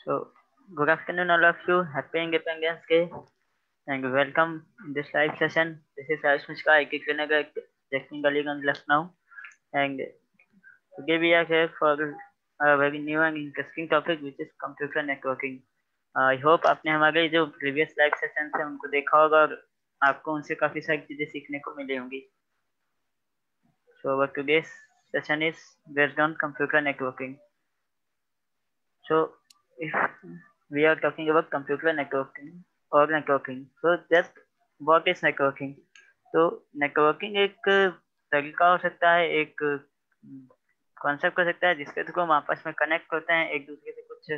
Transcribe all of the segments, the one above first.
So, good afternoon, all of you. Happy Independence Day, and welcome in this live session. This is Ayush Mishra, IK Nagar, Technical Ganj, Lucknow, and today we are here for a very new and interesting topic, which is computer networking. I hope आपने हमारे जो previous live sessions हैं उनको देखा होगा और आपको उनसे काफी सारी चीजें सीखने को मिली होंगी. So, our today's session is based on computer networking. So, if we are talking about computer networking or networking, so just what is networking? तो नेटवर्किंग एक तरीका हो सकता है, एक कॉन्सेप्ट हो सकता है जिसके थ्रू हम आपस में कनेक्ट होते हैं, एक दूसरे से कुछ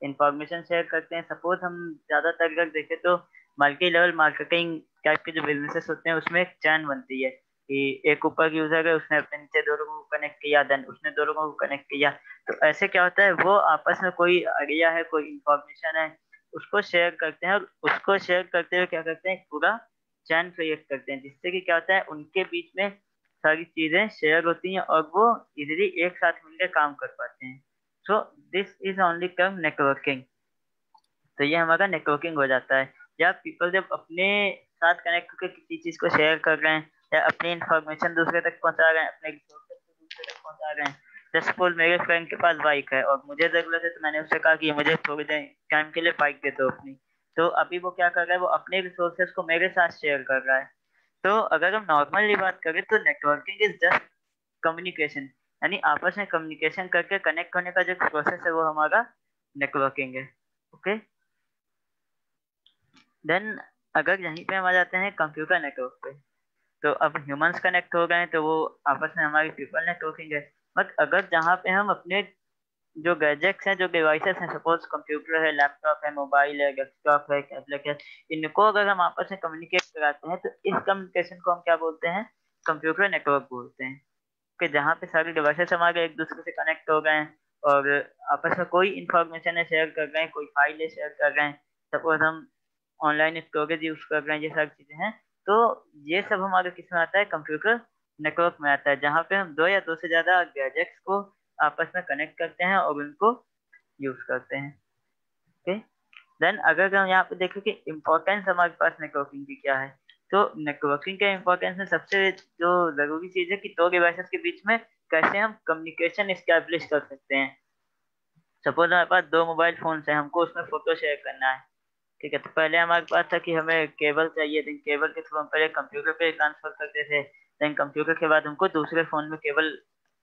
इंफॉर्मेशन शेयर करते हैं. सपोज हम ज्यादातर अगर देखें तो मल्टी लेवल मार्केटिंग टाइप के जो बिजनेसेस होते हैं उसमें एक चैन बनती है कि एक ऊपर यूजर है, उसने अपने नीचे दो लोगों को कनेक्ट किया, देन उसने दो लोगों को कनेक्ट किया. तो ऐसे क्या होता है, वो आपस में कोई आइडिया है, कोई इंफॉर्मेशन है, उसको शेयर करते हैं और उसको शेयर करते हुए क्या करते हैं, पूरा चैन क्रिएट करते हैं, जिससे कि क्या होता है उनके बीच में सारी चीजें शेयर होती हैं और वो इजीली एक साथ मिलकर काम कर पाते हैं. So this is only term networking. तो ये हमारा नेटवर्किंग हो जाता है. या पीपल जब अपने साथ कनेक्ट होकर किसी चीज को शेयर कर रहे हैं या अपनी इंफॉर्मेशन दूसरे तक पहुंचा रहे हैं, अपने रिसोर्सेज को दूसरे तक पहुंचा रहे हैं. जैसे सपोज मेरे फ्रेंड के पास बाइक है और मुझे जरूरत है, तो मैंने उससे कहा कि मुझे थोड़ी देर टाइम के लिए बाइक दे दो अपनी. तो अभी वो क्या कर रहा है, वो अपने रिसोर्सेज को मेरे साथ शेयर कर रहा है. तो अगर हम नॉर्मली बात करें तो नेटवर्किंग इज जस्ट कम्युनिकेशन, यानी आपस में कम्युनिकेशन करके कनेक्ट होने का जो प्रोसेस है वो हमारा नेटवर्किंग है. ओके, देन अगर यहीं पे हम आ जाते हैं कंप्यूटर नेटवर्क पे, तो अब ह्यूमंस कनेक्ट हो गए हैं तो वो आपस में हमारी पीपल नेटवर्किंग है. बट अगर जहाँ पे हम अपने जो गैजेट्स हैं, जो डिवाइसेस हैं, सपोज कंप्यूटर है, लैपटॉप है, मोबाइल है, डेस्कटॉप है, टैबलेट है, इनको अगर हम आपस में कम्युनिकेट कराते हैं तो इस कम्युनिकेशन को हम क्या बोलते हैं, कंप्यूटर नेटवर्क बोलते हैं. कि जहाँ पे सारे डिवाइसेस हमारे एक दूसरे से कनेक्ट हो गए हैं और आपस में कोई इंफॉर्मेशन है शेयर कर रहे हैं, कोई फाइल है शेयर कर रहे हैं, सपोज हम ऑनलाइन स्टोरेज यूज कर रहे हैं, ये सारी चीजें हैं. तो ये सब हमारे किस में आता है, कंप्यूटर नेटवर्क में आता है, जहाँ पे हम दो या दो से ज्यादा गैजेट्स को आपस में कनेक्ट करते हैं और उनको यूज करते हैं. ओके, देन अगर हम यहाँ पे देखें कि इम्पोर्टेंस हमारे पास नेटवर्किंग की क्या है, तो नेटवर्किंग के इम्पोर्टेंस में सबसे जो जरूरी चीज है कि दो डिवाइसेस के बीच में कैसे हम कम्युनिकेशन स्टैब्लिश कर सकते हैं. सपोज हमारे पास दो मोबाइल फोन है, हमको उसमें फोटो शेयर करना है. ठीक है, तो पहले हमारे पास था कि हमें केबल चाहिए, देन केबल के थ्रू हम पहले कंप्यूटर पे ट्रांसफर करते थे, देन कंप्यूटर के बाद हमको दूसरे फोन में केबल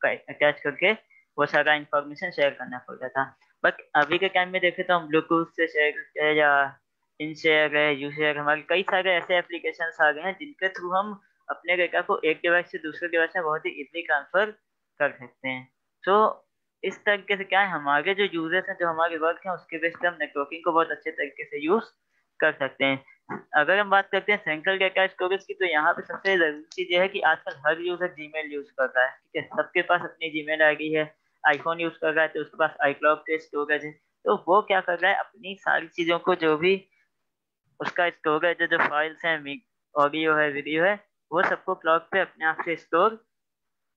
अटैच करके वो सारा इंफॉर्मेशन शेयर करना पड़ता था. बट अभी के टाइम में देखें तो हम ब्लूटूथ से शेयर करते हैं, या इन शेयर है, यू शेयर, हमारे कई सारे ऐसे एप्लीकेशन आ गए हैं जिनके थ्रू हम अपने डेटा को एक डिवाइस से दूसरे डिवाइस में बहुत ही इजीली ट्रांसफर कर सकते हैं. सो इस तरीके से क्या है, हमारे जो यूजर्स हैं, जो हमारे वर्क हैं, उसके बेस पे हम नेटवर्किंग को बहुत अच्छे तरीके से यूज कर सकते हैं. अगर हम बात करते हैं सेंट्रल डेटा स्टोरेज की, तो यहाँ पे सबसे जरूरी चीज ये है कि आजकल हर यूजर जीमेल यूज कर रहा है. ठीक है, सबके पास अपनी जीमेल आईडी है. आईफोन यूज कर रहा है तो उसके पास आईक्लाउड के स्टोरेज है. तो वो क्या कर रहा है, अपनी सारी चीजों को, जो भी उसका स्टोरेज है, जो फाइल्स हैं, ऑडियो है, वीडियो है, वो सबको क्लाउड पे अपने आप से स्टोर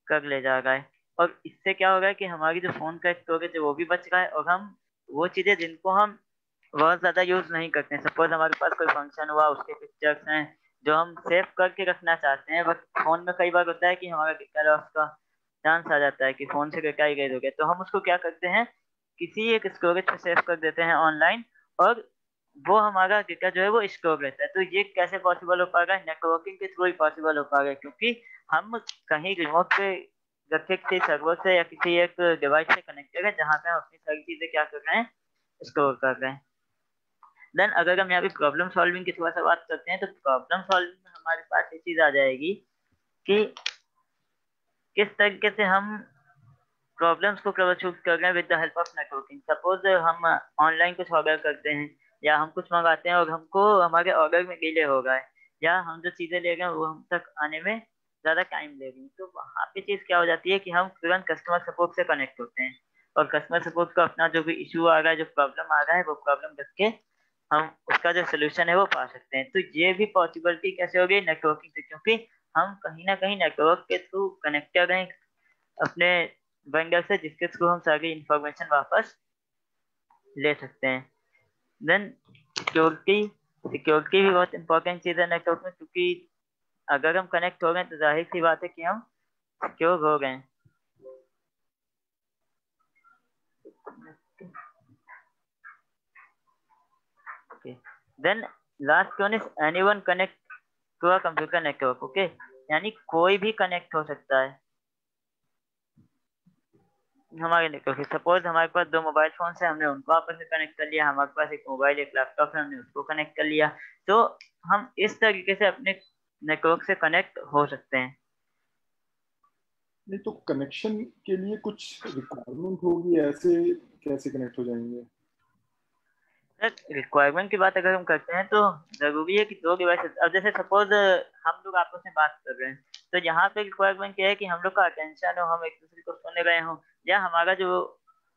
कर ले जा रहा है. और इससे क्या होगा कि हमारी जो फोन का स्टोरेज है वो भी बच रहा है, और हम वो चीजें जिनको हम बहुत ज्यादा यूज नहीं करते हैं, सपोज हमारे पास कोई फंक्शन हुआ, उसके पिक्चर्स हैं जो हम सेव करके रखना चाहते हैं, बट फोन में कई बार होता है कि हमारा डेटा लॉस का चांस आ जाता है कि फोन से डेटा ही गायब हो गया, तो हम उसको क्या करते हैं, किसी एक स्टोरेज पे सेव कर देते हैं ऑनलाइन, और वो हमारा डेटा जो है वो स्टोर रहता है. तो ये कैसे पॉसिबल हो पाएगा, नेटवर्किंग के थ्रू ही पॉसिबल हो पाएगा, क्योंकि हम कहीं रिमोट पे रखे किसी सर्वर से या किसी एक डिवाइस से कनेक्टेड है, जहाँ पे हम अपनी सारी चीजें क्या कर रहे हैं, स्टोर कर रहे हैं. देन अगर हम यहाँ पे प्रॉब्लम सॉल्विंग की थोड़ा सा बात करते हैं, तो प्रॉब्लम सॉल्विंग में हमारे पास ये चीज आ जाएगी कि किस तरीके से हम प्रॉब्लम्स को ट्रबल शूट कर रहे हैं with the help of networking. Suppose हम ऑनलाइन कुछ ऑर्डर करते हैं या हम कुछ मंगाते हैं और हमको हमारे ऑर्डर में डिले हो रहा है, या हम जो चीजें ले रहे हैं वो हम तक आने में ज्यादा टाइम ले रही है, तो वहाँ पे चीज क्या हो जाती है कि हम तुरंत कस्टमर सपोर्ट से कनेक्ट होते हैं और कस्टमर सपोर्ट को अपना जो भी इशू आ रहा है, जो प्रॉब्लम आ रहा है, वो प्रॉब्लम रख के हम उसका जो सोल्यूशन है वो पा सकते हैं. तो ये भी पॉसिबिलिटी कैसे होगी, नेटवर्किंग से, क्योंकि हम कहीं ना कहीं नेटवर्क के थ्रू कनेक्टेड हैं अपने वेंडर से, जिसके थ्रू हम सारी इंफॉर्मेशन वापस ले सकते हैं। देन सिक्योरिटी, सिक्योरिटी भी बहुत इंपॉर्टेंट चीज़ है नेटवर्क में, क्योंकि अगर हम कनेक्ट हो गए तो जाहिर सी बात है कि हम सिक्योर हो गए। Okay, then last one is anyone connect to a computer network. Okay, यानी कोई भी कनेक्ट हो सकता है हमारे नेटवर्क से। सपोज हमारे पास दो मोबाइल फोन है, हमने उनको आपस में कनेक्ट कर लिया, हमारे पास एक मोबाइल एक लैपटॉप है, हमने उसको कनेक्ट कर लिया, तो हम इस तरीके से अपने नेटवर्क से कनेक्ट हो सकते हैं। नहीं तो कनेक्शन के लिए कुछ रिक्वायरमेंट होगी, ऐसे कैसे कनेक्ट हो जाएंगे? सर रिक्वायरमेंट की बात अगर हम करते हैं तो जरूरी है कि दो डिवाइसेस, अब जैसे सपोज हम लोग आपस में बात कर रहे हैं, तो यहाँ पे रिक्वायरमेंट क्या है कि हम लोग का अटेंशन हो, हम एक दूसरे को सुन रहे हो, या हमारा जो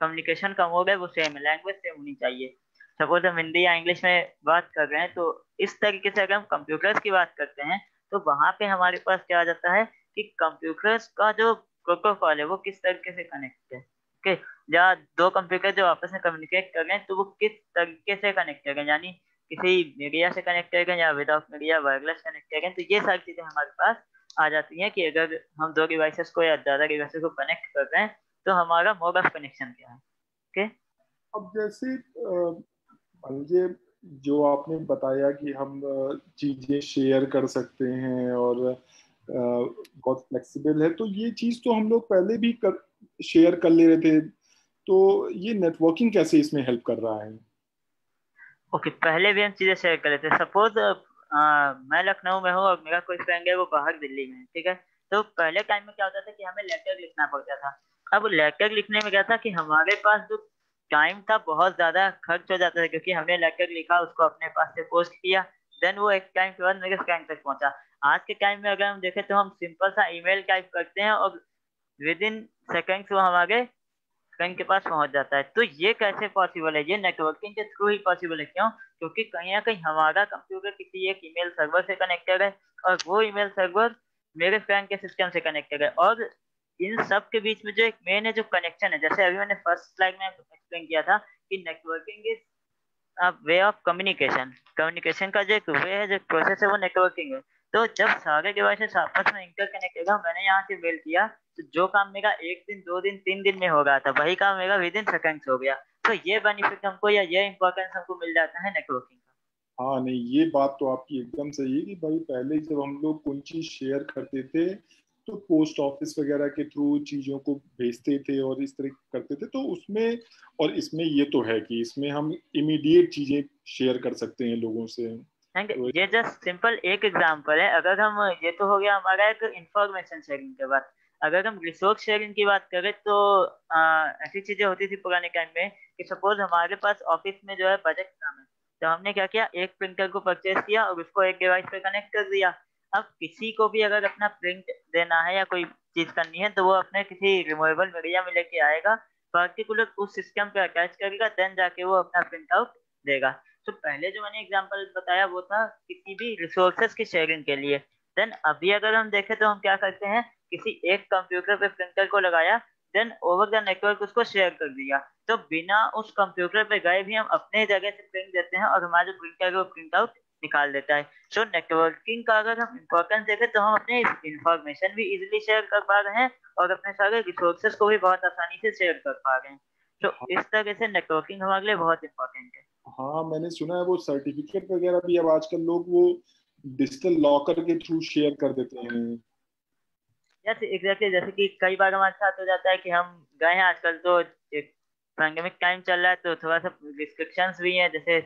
कम्युनिकेशन का मोड है वो सेम है, लैंग्वेज सेम होनी चाहिए। सपोज हम हिंदी या इंग्लिश में बात कर रहे हैं, तो इस तरीके से अगर हम कंप्यूटर्स की बात करते हैं तो वहां पे हमारे पास क्या आ जाता है कि कंप्यूटर्स का जो प्रोटोकॉल है वो किस तरीके से कनेक्ट है। ओके, या दो कंप्यूटर जो आपस में कम्युनिकेट कर रहे हैं तो वो किस तरीके से कनेक्ट करें, यानी किसी मीडिया से कनेक्ट करें या विदाउट मीडिया वायरलेस कनेक्ट करें, तो ये सारी चीजें हमारे पास आ जाती हैं कि अगर हम दो डिवाइसेस को या ज्यादा डिवाइसेस को कनेक्ट कर रहे हैं तो हमारा मोड ऑफ कनेक्शन क्या है। ओके, अब जैसे मान लीजिए, जो आपने बताया कि हम चीजें शेयर कर सकते हैं और बहुत फ्लेक्सिबल है, तो ये चीज तो हम लोग पहले भी कर शेयर कर ले रहे थे, तो ये नेटवर्किंग कैसे इसमें हेल्प कर रहा है? ओके, पहले भी हम चीजें शेयर कर लेते हैं। सपोज मैं लखनऊ में हूँ और मेरा कोई फ्रेंड है वो बाहर दिल्ली में है, ठीक है। तो पहले टाइम में क्या होता था कि हमें लेटर लिखना पड़ता था। अब लेटर लिखने में क्या था कि हमारे पास जो टाइम था बहुत ज्यादा खर्च हो जाता था, क्योंकि हमने लेटर लिखा, उसको अपने पास से पोस्ट किया, देन वो एक टाइम के बाद मेरे फ्रेंड तक पहुंचा। आज के टाइम में अगर हम देखें तो हम सिंपल सा ईमेल टाइप करते हैं और विद इन सेकेंड्स वो हमारे कहीं के पास पहुंच जाता है। तो ये कैसे पॉसिबल है? ये नेटवर्किंग के थ्रू ही पॉसिबल है। क्यों? क्योंकि कहीं ना कहीं हमारा कंप्यूटर किसी एक ईमेल सर्वर से कनेक्टेड है और वो ईमेल सर्वर मेरे फ्रेंड के सिस्टम से कनेक्टेड है, और इन सब के बीच में जो एक मेन है जो कनेक्शन है, जैसे अभी मैंने फर्स्ट स्लाइड में एक्सप्लेन किया था कि networking is way of communication. Communication का जो एक वे है, जो प्रोसेस है, वो नेटवर्किंग है। तो जब सारे डिवाइसेस आपस में इंटरकनेक्ट होगा, मैंने यहाँ से मेल किया, तो जो काम मेरा एक दिन दो दिन तीन दिन में हो रहा था वही काम मेरा विद इन सेकेंड्स हो गया। तो ये बेनिफिट हमको या ये इंपॉर्टेंस हमको मिल जाता है नेटवर्किंग का। हाँ नहीं, ये बात तो आपकी एकदम सही है कि भाई पहले जब हम लोग कोई चीज शेयर करते थे तो पोस्ट ऑफिस वगैरह के थ्रू चीजों को भेजते थे और इस तरह करते थे, तो उसमें और इसमें ये तो है कि इसमें हम इमीडिएट चीजें शेयर कर सकते हैं लोगों से। एंड तो ये जस्ट सिंपल एक एग्जांपल है। अगर हम, ये तो हो गया हमारा एक इंफॉर्मेशन शेयरिंग के बाद, अगर हम रिसोर्स शेयरिंग की बात करें तो ऐसी चीजें होती थी पुराने टाइम में कि सपोज हमारे पास ऑफिस में जो है बजट कम है, तो हमने क्या किया, एक प्रिंटर को परचेज किया और उसको एक डिवाइस पे कनेक्ट कर दिया। अब किसी को भी अगर अपना प्रिंट देना है या कोई चीज करनी है तो वो अपने किसी रिमूवेबल मीडिया में लेके आएगा, पर्टिकुलर उस सिस्टम पे अटैच करेगा, देन जाके वो अपना प्रिंट आउट देगा। तो पहले जो मैंने एग्जांपल बताया वो था किसी भी रिसोर्सेज की शेयरिंग के लिए। देन अभी अगर हम देखें तो हम क्या करते हैं, किसी एक कंप्यूटर पे प्रिंटर को लगाया, देन ओवर द नेटवर्क उसको शेयर कर दिया, तो बिना उस कंप्यूटर पे गए भी हम अपने जगह से प्रिंट देते हैं और हमारा जो प्रिंटर है वो प्रिंट आउट निकाल देता है। सो नेटवर्किंग का अगर हम इम्पोर्टेंस देखें तो हम अपने इंफॉर्मेशन भी इजिली शेयर कर पा रहे हैं और अपने सारे रिसोर्सेज को भी बहुत आसानी से शेयर कर पा रहे हैं। तो इस तरह से नेटवर्किंग हमारे लिए बहुत इंपॉर्टेंट है। हाँ, मैंने सुना है वो सर्टिफिकेट वगैरह भी अब आजकल लोग वो डिजिटल लॉकर के थ्रू शेयर कर देते हैं। जैसे एग्जैक्टली, जैसे कि कई बार हमारे साथ हो जाता है कि हम गए हैं, आजकल तो एक पैंडेमिक टाइम चल रहा है तो थोड़ा सा रिस्ट्रिक्शंस भी हैं, जैसे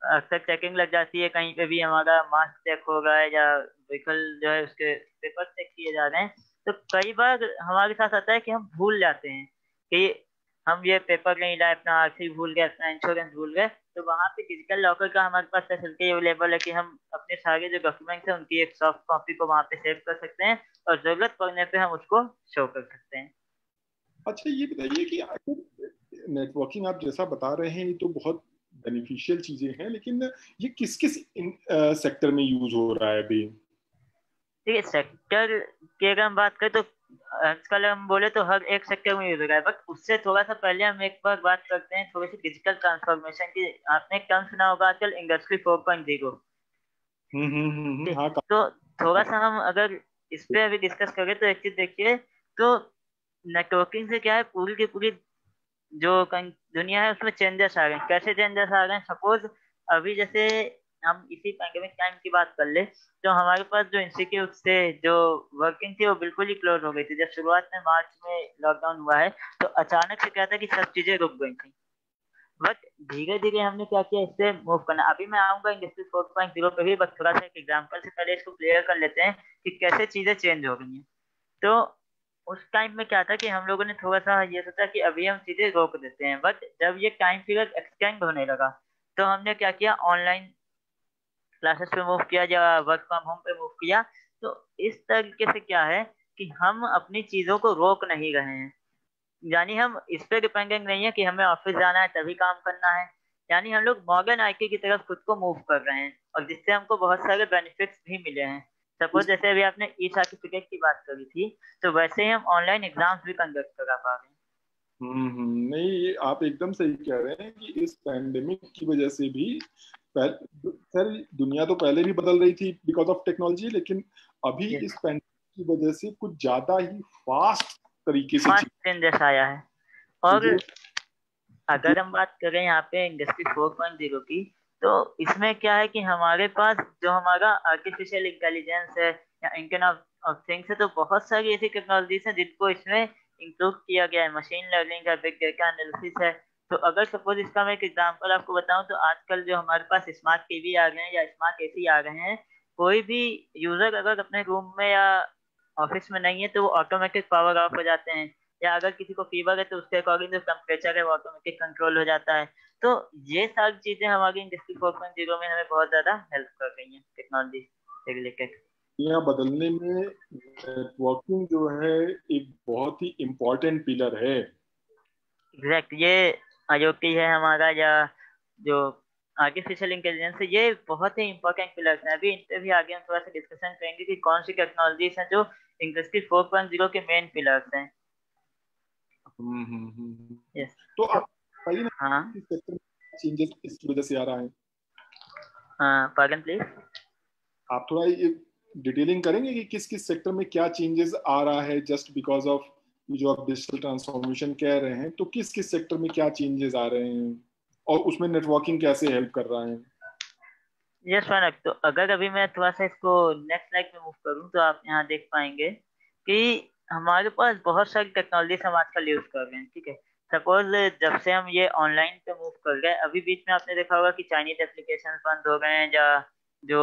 अक्सर चेकिंग लग जाती है, कहीं पे भी हमारा मास्क चेक हो रहा है या व्हीकल जो है उसके पेपर चेक किए जा रहे हैं। तो कई बार हमारे साथ आता है कि हम भूल जाते हैं कि हम ये पेपर नहीं लाए, अपना आरसी भूल गए, अपना इंश्योरेंस भूल गए। तो वहां पे डिजिटल लॉकर का हमारे पास फैसिलिटी अवेलेबल है कि हम अपने सारे जो डॉक्यूमेंट्स हैं उनकी एक सॉफ्ट कॉपी को वहां पे सेव कर सकते हैं और जरूरत पड़ने पे हम उसको शो कर सकते हैं। अच्छा, ये बताइए कि आखिर नेटवर्किंग आप जैसा बता रहे हैं ये तो बहुत बेनिफिशियल चीजें हैं, लेकिन ये किस किस सेक्टर में यूज हो रहा है अभी? ठीक है, सेक्टर की अगर हम बात करें तो आजकल हम बोले तो हर एक सेक्टर में यूज हो रहा है, बट उससे थोड़ा सा पहले हम एक बार बात करते हैं थोड़ी सी डिजिटल ट्रांसफॉर्मेशन की। आपने एक टर्म सुना होगा आजकल, इंडस्ट्री 4.0। हाँ तो थोड़ा सा हम अगर इस पे अभी डिस्कस करें तो एक चीज देखिए, तो नेटवर्किंग से क्या है, पूरी की पूरी जो दुनिया है उसमें चेंजेस आ रहे हैं। कैसे चेंजेस आ रहे हैं? सपोज अभी जैसे हम इसी पैंडेमिक टाइम की बात कर ले, तो हमारे पास जो इंस्टीट्यूट थे, जो वर्किंग थी, वो बिल्कुल ही क्लोज हो गई थी। जब शुरुआत में मार्च में लॉकडाउन हुआ है, तो अचानक से क्या था कि सब चीजें रुक गई थी। बट धीरे धीरे हमने क्या किया, इससे मूव करना। अभी मैं आऊंगा इंडस्ट्री 4.0 पे भी, बट थोड़ा सा एक एग्जाम्पल से पहले इसको क्लियर कर लेते हैं कि कैसे चीजें चेंज हो गई हैं। तो उस टाइम में क्या था कि हम लोगों ने थोड़ा सा ये सोचा कि अभी हम चीजें रोक देते हैं, बट जब ये टाइम पीरियड एक्सटेंड होने लगा, तो हमने क्या किया, ऑनलाइन क्लासेस पे मूव किया या वर्क फ्रॉम होम पे मूव किया। तो इस तरीके से क्या है कि हम अपनी चीजों को रोक नहीं रहे हैं। यानी हम इस पे डिपेंडेंट नहीं है कि हमें ऑफिस जाना है तभी काम करना है। यानी हम लोग मॉडर्न आईटी की तरफ खुद को मूव कर रहे हैं, और जिससे हमको बहुत सारे बेनिफिट्स भी मिले हैं। सपोज जैसे अभी आपने ई सर्टिफिकेट की बात करी थी, तो वैसे ही हम ऑनलाइन एग्जाम्स भी कंडक्ट करा पा रहे हैं। नहीं, ये आप एकदम सही कह रहे हैं कि इस पैंडेमिक की वजह से भी सर दुनिया तो पहले भी बदल रही थी बिकॉज ऑफ टेक्नोलॉजी, लेकिन अभी यस, इस पैंडेमिक की वजह से कुछ ज्यादा ही फास्ट तरीके से फास्ट चेंजेस आया है। और चीजें जो अगर हम बात करें यहाँ पे इंडस्ट्री 4.0 की, तो इसमें क्या है कि हमारे पास जो हमारा आर्टिफिशियल इंटेलिजेंस है या इंटरनेट ऑफ थिंग्स है, तो बहुत सारी ऐसी टेक्नोलॉजीज हैं जिनको इसमें इंक्लूड किया गया है। मशीन लर्निंग है, बिग डेटा एनालिसिस है। तो अगर सपोज इसका मैं एक एग्जांपल आपको बताऊं, तो आजकल जो हमारे पास स्मार्ट टीवी आ गए हैं या स्मार्ट एसी आ गए हैं, कोई भी यूजर अगर अपने रूम में या ऑफिस में नहीं है, तो वो ऑटोमेटिक पावर ऑफ हो जाते हैं। या अगर किसी को फीवर है, तो उसके अकॉर्डिंग जो टेम्परेचर है वो ऑटोमेटिक कंट्रोल हो जाता है। तो ये सारी चीजें हमारी इंडस्ट्री 4.0 में हमें बहुत ज्यादा हेल्प कर रही हैं टेक्नोलॉजी से रिलेटेड। दुनिया बदलने में नेटवर्किंग जो है एक बहुत ही इम्पोर्टेंट पिलर है। एग्जैक्ट, ये IoT है हमारा, या जो आर्टिफिशियल इंटेलिजेंस है, ये बहुत ही इंपॉर्टेंट पिलर्स हैं। अभी इन पे भी आगे हम थोड़ा सा डिस्कशन करेंगे कि कौन सी टेक्नोलॉजीज हैं जो इंडस्ट्री 4.0 के मेन पिलर्स हैं। यस। तो तो आप बताइए ना हाँ, कि सेक्टर में चेंजेस इस वजह से आ रहा है। पागन प्लीज। आप थोड़ा ये डिटेलिंग करेंगे कि किस किस सेक्टर में क्या चेंजेस आ रहा है जस्ट बिकॉज ऑफ जो आप डिजिटल ट्रांसफॉर्मेशन कह रहे हैं, तो किस किस सेक्टर में क्या चेंजेस आ रहे हैं और उसमें नेटवर्किंग कैसे हेल्प कर रहा है। यस स्वानक, तो अगर अभी मैं थोड़ा सा इसको नेक्स्ट स्लाइड में मूव करूँ, तो आप यहाँ देख पाएंगे कि हमारे पास बहुत सारी टेक्नोलॉजीज हम आजकल यूज कर रहे हैं। ठीक है, सपोज जब से हम ये ऑनलाइन पे मूव कर गए, अभी बीच में आपने देखा होगा कि चाइनीज एप्लीकेशन बंद हो गए हैं, या जो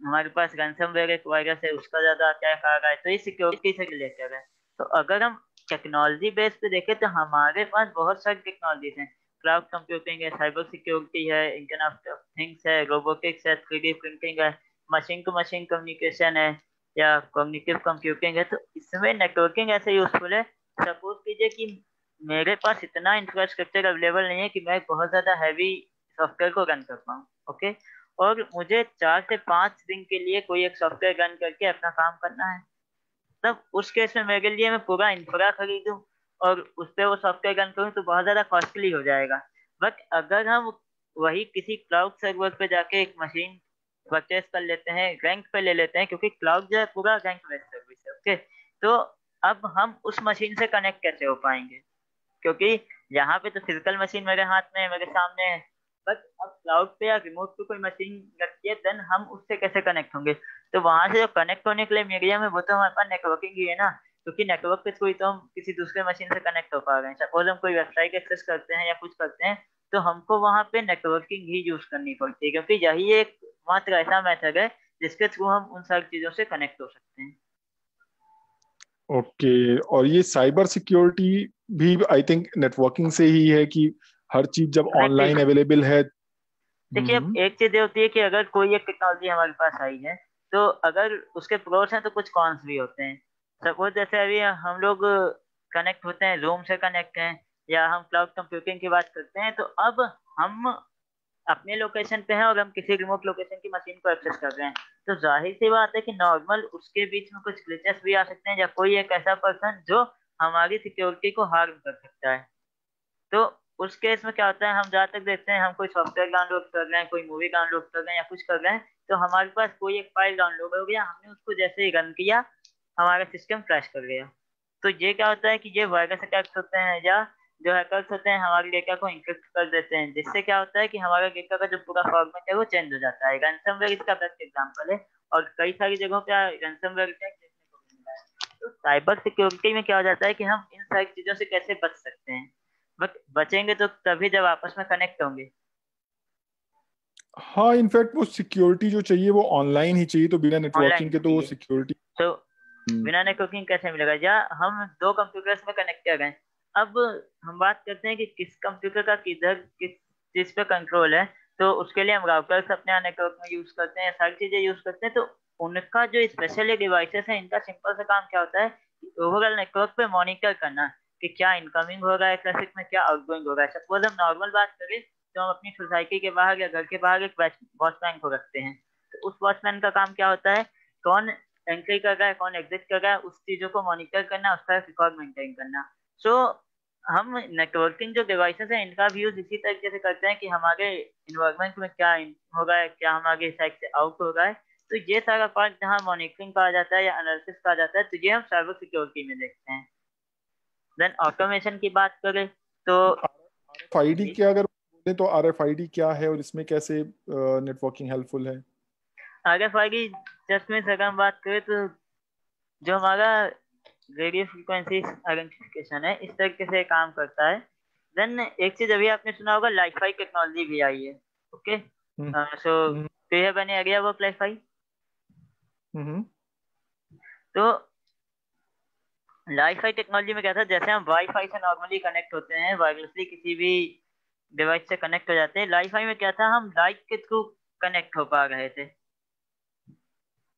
हमारे पास रैंसमवेयर एक वायरस है उसका ज्यादा अटैक आ रहा है। तो ये सिक्योरिटी से रिलेटेड है। तो अगर हम टेक्नोलॉजी बेस पे देखें, तो हमारे पास बहुत सारी टेक्नोलॉजीज हैं। क्लाउड कंप्यूटिंग है, साइबर सिक्योरिटी है, इंटरनेट ऑफ थिंग्स है, रोबोटिक्स है, 3D प्रिंटिंग है, मशीन टू मशीन कम्युनिकेशन है, या कॉग्निटिव कंप्यूटिंग है। तो इसमें नेटवर्किंग ऐसे यूजफुल है। सपोज कीजिए कि मेरे पास इतना इंफ्रास्ट्रक्चर अवेलेबल नहीं है कि मैं बहुत ज्यादा हैवी सॉफ्टवेयर को रन कर पाऊँ। ओके, और मुझे 4 से 5 दिन के लिए कोई एक सॉफ्टवेयर रन करके अपना काम करना है। तब उस केस में मेरे लिए मैं पूरा इंफ्रा खरीदूं और उस पे वो सॉफ्टवेयर रन करूं, तो बहुत ज्यादा कॉस्टली हो जाएगा। बट अगर हम वही किसी क्लाउड सर्वर पे जाके एक मशीन परचेस कर लेते हैं, रैंक पे ले लेते हैं, क्योंकि क्लाउड जो है पूरा रैंक बेस्ड सर्विस है। ओके, तो अब हम उस मशीन से कनेक्ट कैसे हो पाएंगे? क्योंकि यहाँ पे तो फिजिकल मशीन मेरे हाथ में है, मेरे सामने है। बट अब क्लाउड पे या रिमोट पे कोई मशीन रखी है, देन हम उससे कैसे कनेक्ट होंगे? तो वहां से जो कनेक्ट होने के लिए मीडियम है, वो तो हमारे पास नेटवर्किंग ही है ना। क्योंकि नेटवर्क पे थ्रू ही तो हम किसी दूसरे मशीन से कनेक्ट हो पा रहे हैं। सपोज हम कोई वेबसाइट एक्सेस करते हैं या कुछ करते हैं, तो हमको वहां पे नेटवर्किंग ही यूज करनी पड़ती है, क्योंकि यही एक मात्र ऐसा मेथड है जिसके थ्रू हम उन सारी चीजों से कनेक्ट हो सकते हैं। ओके, और ये साइबर सिक्योरिटी भी आई थिंक नेटवर्किंग से ही है कि हर चीज जब एग्जैक्टली। ऑनलाइन अवेलेबल है। देखिए, अब एक चीज ये होती है कि अगर कोई एक टेक्नोलॉजी हमारे पास आई है, तो अगर उसके प्रोस हैं तो कुछ कॉन्स भी होते हैं। सपोज जैसे अभी हम लोग कनेक्ट होते हैं, जूम से कनेक्ट हैं, या हम क्लाउड कंप्यूटिंग की बात करते हैं, तो अब हम अपने लोकेशन पे है और हम किसी रिमोट लोकेशन की मशीन को एक्सेस कर रहे हैं, तो जाहिर सी बात है कि नॉर्मल उसके बीच में कुछ ग्लिचेस भी आ सकते हैं, या कोई एक ऐसा पर्सन जो हमारी सिक्योरिटी को हार्म कर सकता है। तो उस केस में क्या होता है, हम जहाँ तक देखते हैं, हम कोई सॉफ्टवेयर डाउनलोड कर रहे हैं, कोई मूवी डाउनलोड कर रहे हैं या कुछ कर रहे हैं, तो हमारे पास कोई एक फाइल डाउनलोड हो गया, हमने उसको जैसे ही रन किया, हमारा सिस्टम क्रैश कर गया। तो ये क्या होता है कि ये वायरस अटैक्स होते हैं, या जो हैकर्स होते हैं हमारे डेटा को इंक्रिप्ट कर देते हैं, जिससे क्या होता है कि हमारा डेटा का जो पूरा फॉर्मेट है वो चेंज हो जाता है। रैंसमवेयर इसका बेस्ट एग्जांपल है, और कई सारी जगहों पे रैंसमवेयर अटैक देखने को मिल रहा है। तो साइबर सिक्योरिटी में क्या हो जाता है कि हम इन सारी चीजों से कैसे बच सकते हैं, बट बचेंगे तो तभी जब आपस में कनेक्ट होंगे। हाँ, इनफैक्ट वो सिक्योरिटी जो चाहिए वो ऑनलाइन ही चाहिए, तो बिना ऑनलाइन नेटवर्किंग के तो वो चाहिए। सिक्योरिटी। तो बिना नेटवर्किंग कैसे मिलेगा, या हम दो कंप्यूटर्स में कनेक्ट कर रहे हैं, अब हम बात करते हैं कि किस कंप्यूटर का किधर किस चीज पे कंट्रोल है, तो उसके लिए हम राउटर्स अपने यहाँ नेटवर्क में यूज करते हैं, सारी चीजें यूज करते हैं। तो उनका जो स्पेशली डिवाइसेस है, इनका सिंपल सा काम क्या होता है कि ओवरऑल नेटवर्क पे मॉनिटर करना कि क्या इनकमिंग हो रहा है ट्रैफिक में, क्या आउटगोइंग हो रहा है। सपोज हम नॉर्मल बात करें तो हम अपनी सोसाइटी के बाहर या घर के बाहर एक वॉचमैन को रखते हैं। तो उस वॉचमैन का काम क्या होता है, कौन एंट्री कर रहा है कौन एग्जिट कर रहा है, उस चीजों को मॉनिटर करना, उसका रिकॉर्ड मेंटेन करना। सो हम नेटवर्किंग जो डिवाइसेस हैं इनका भी यूज इसी तरीके से करते हैं कि हमारे इन्वायरमेंट में क्या हो रहा है, क्या हमारे साइड से आउट हो रहा है। तो ये सारा पार्ट जहाँ मॉनिटरिंग कहा जाता है या एनालिसिस कहा जाता है, तो ये हम साइबर सिक्योरिटी में देखते हैं। देन ऑटोमेशन की बात करें तो आरएफआईडी जी, क्या, अगर बोले तो आरएफआईडी क्या है और इसमें कैसे नेटवर्किंग हेल्पफुल है? आगे आगे जस्ट में अगर हम बात करें तो जो हमारा रेडियो फ्रीक्वेंसी आइडेंटिफिकेशन है, इस तरीके से काम करता है। देन एक चीज अभी आपने सुना होगा, लाइफाई टेक्नोलॉजी भी आई है। Okay, hmm. So hmm. Do you have any idea about LiFi? Hmm. तो लाइफाई टेक्नोलॉजी में क्या था, जैसे हम वाईफाई से नॉर्मली कनेक्ट होते हैं, वायरलेसली किसी भी डिवाइस से कनेक्ट हो जाते हैं, लाइफाई में क्या था, हम लाइट के थ्रू कनेक्ट हो पा रहे थे।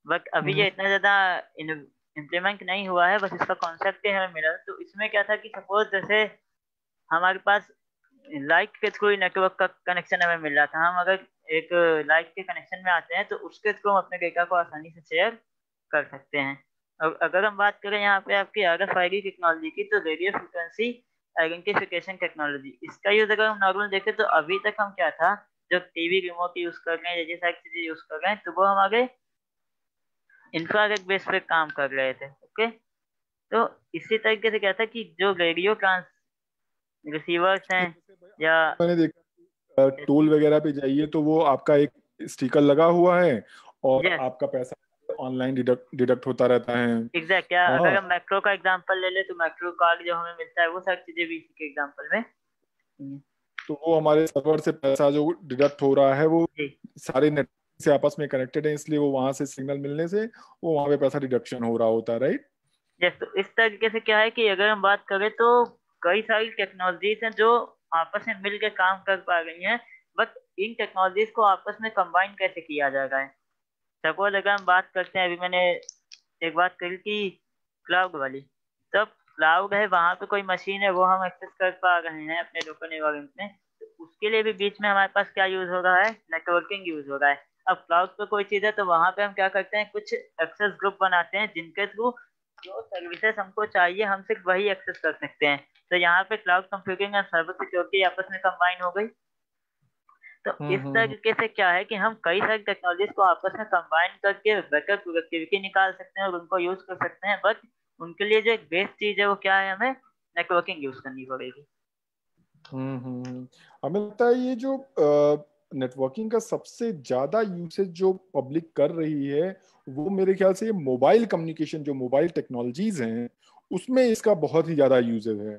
बट अभी हम्म। ये इतना ज्यादा इम्प्लीमेंट नहीं हुआ है, बस इसका कॉन्सेप्ट ही हमें मिला। तो इसमें क्या था कि सपोज जैसे हमारे पास लाइट के थ्रू नेटवर्क का कनेक्शन हमें मिल रहा था, हम अगर एक लाइट के कनेक्शन में आते हैं तो उसके थ्रू हम अपने डेटा को आसानी से शेयर कर सकते हैं। और अगर हम बात करें यहाँ पे आपकी आरएफआईडी टेक्नोलॉजी की, तो रेडियो फ्रिक्वेंसी आइडेंटिफिकेशन टेक्नोलॉजी, इसका यूज अगर हम नॉर्मल देखें तो अभी तक हम क्या था, जो टीवी रिमोट यूज कर रहे हैं, ये सारी चीजें यूज कर रहे हैं, तो वो हमारे इंफ्रारेड बेस पे काम कर रहे थे। ओके, तो इसी तरीके से क्या था कि जो रेडियो ट्रांस रिसीवर्स हैं जैसे भाई या आजकल मैंने देखा टोल वगैरह पे जाइए तो वो आपका एक स्टिकर लगा हुआ है और यस आपका पैसा ऑनलाइन डिडक्ट डिडक्ट होता रहता है। एग्जैक्ट, या अगर हाँ, हम मेट्रो का एग्जांपल ले ले तो मेट्रो कार्ड जो हमें मिलता है, वो सारी चीजें भी इसी के एग्जांपल में हैं। तो वो हमारे सर्वर से पैसा जो डिडक्ट हो रहा है वो जी, सारे नेटवर्क से आपस में कनेक्टेड है, इसलिए वो वहां से सिग्नल मिलने से वो वहां पे पैसा डिडक्शन हो रहा होता है, राइट? यस। तो इस तरीके से क्या है कि अगर हम बात करें तो कई सारी टेक्नोलॉजीज हैं जो आपस में मिल के काम कर पा रही हैं, बट इन टेक्नोलॉजीज को आपस में कंबाइन कैसे किया जा रहा है। सपोज अगर हम बात करते हैं, अभी मैंने एक बात करी कि क्लाउड वाली, तो क्लाउड है, वहां पे कोई मशीन है, वो हम एक्सेस कर पा रहे हैं अपने लोकल एनवायरमेंट में, तो उसके लिए भी बीच में हमारे पास क्या यूज हो रहा है, नेटवर्किंग यूज हो रहा है। अब क्लाउड पे कोई चीज है तो वहां पे हम क्या करते हैं, कुछ एक्सेस ग्रुप बनाते हैं जिनके थ्रू जो सर्विसेज हमको चाहिए हम सिर्फ वही एक्सेस कर सकते हैं। तो यहाँ पे क्लाउड कंप्यूटिंग और साइबर सिक्योरिटी आपस में कंबाइन हो गई। तो इस हम्म। तरीके से क्या है कि हम कई सारी टेक्नोलॉजीज को आपस में कंबाइन करके बेटर प्रोडक्टिविटी निकाल सकते हैं और उनको यूज कर सकते हैं, बट उनके लिए जो एक बेस्ट चीज है वो क्या है, हमें नेटवर्किंग यूज करनी पड़ेगी। हमें लगता है ये जो नेटवर्किंग का सबसे ज्यादा यूसेज जो पब्लिक कर रही है वो मेरे ख्याल से ये मोबाइल कम्युनिकेशन, जो मोबाइल टेक्नोलॉजीज हैं उसमें इसका बहुत ही ज्यादा यूजेज है।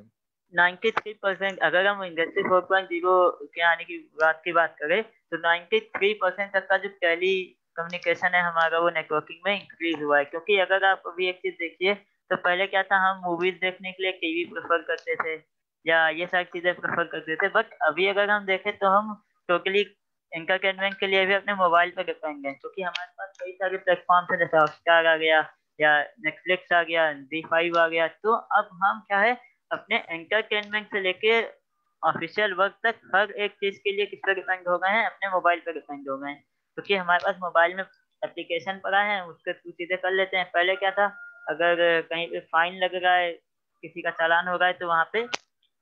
93%, अगर हम इंडस्ट्री 4.0 के आने की बात करें, तो 93% तक का जो टेली कम्युनिकेशन है हमारा, वो नेटवर्किंग में इंक्रीज हुआ है। क्योंकि अगर आप अभी एक चीज देखिए, तो पहले क्या था, हम मूवीज देखने के लिए टीवी प्रेफर करते थे या ये सारी चीजें प्रेफर करते थे, बट अभी अगर हम देखें तो हम टोटली एंटरटेनमेंट के लिए भी अपने मोबाइल पे डिपेंड है, क्योंकि हमारे पास कई सारे प्लेटफॉर्म है, जैसे हॉटस्टार आ गया या नेटफ्लिक्स आ गया, Z5 आ गया। तो अब हम क्या है, अपने एंटरटेनमेंट से लेके ऑफिशियल वर्क तक हर एक चीज के लिए किस पे डिपेंड हो गए हैं, अपने मोबाइल पे डिपेंड हो गए हैं, क्योंकि हमारे पास मोबाइल में एप्लीकेशन पड़ा है, उसके थ्रू चीजें कर लेते हैं। पहले क्या था, अगर कहीं पे फाइन लग रहा है, किसी का चालान हो रहा है, तो वहां पे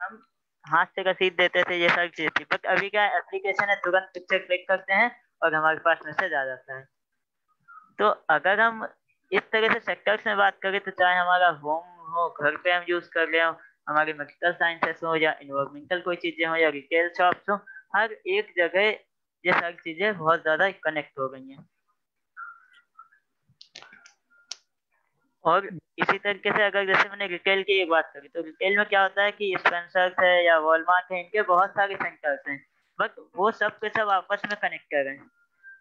हम हाथ से रसीद देते थे, ये सारी चीज थी। बट अभी क्या एप्लीकेशन है, तुरंत पिक्चर क्लिक करते हैं और हमारे पास मैसेज आ जाता है। तो अगर हम इस तरह से सेक्टर्स में बात करें, तो चाहे हमारा होम हो, घर पे हम यूज कर रहे हो, हमारी मेडिकल साइंसेस हो, या इन्वायरमेंटल कोई चीजें हो, या रिटेल शॉप्स हो, हर एक जगह ये सारी चीजें बहुत ज्यादा कनेक्ट हो गई हैं। और इसी तरीके से अगर जैसे मैंने रिटेल की एक बात करी, तो रिटेल में क्या होता है कि स्पेंसर्स है या वॉलमार्ट है, इनके बहुत सारे सेंटर्स हैं, बट वो सब के सब आपस में कनेक्टेड हैं।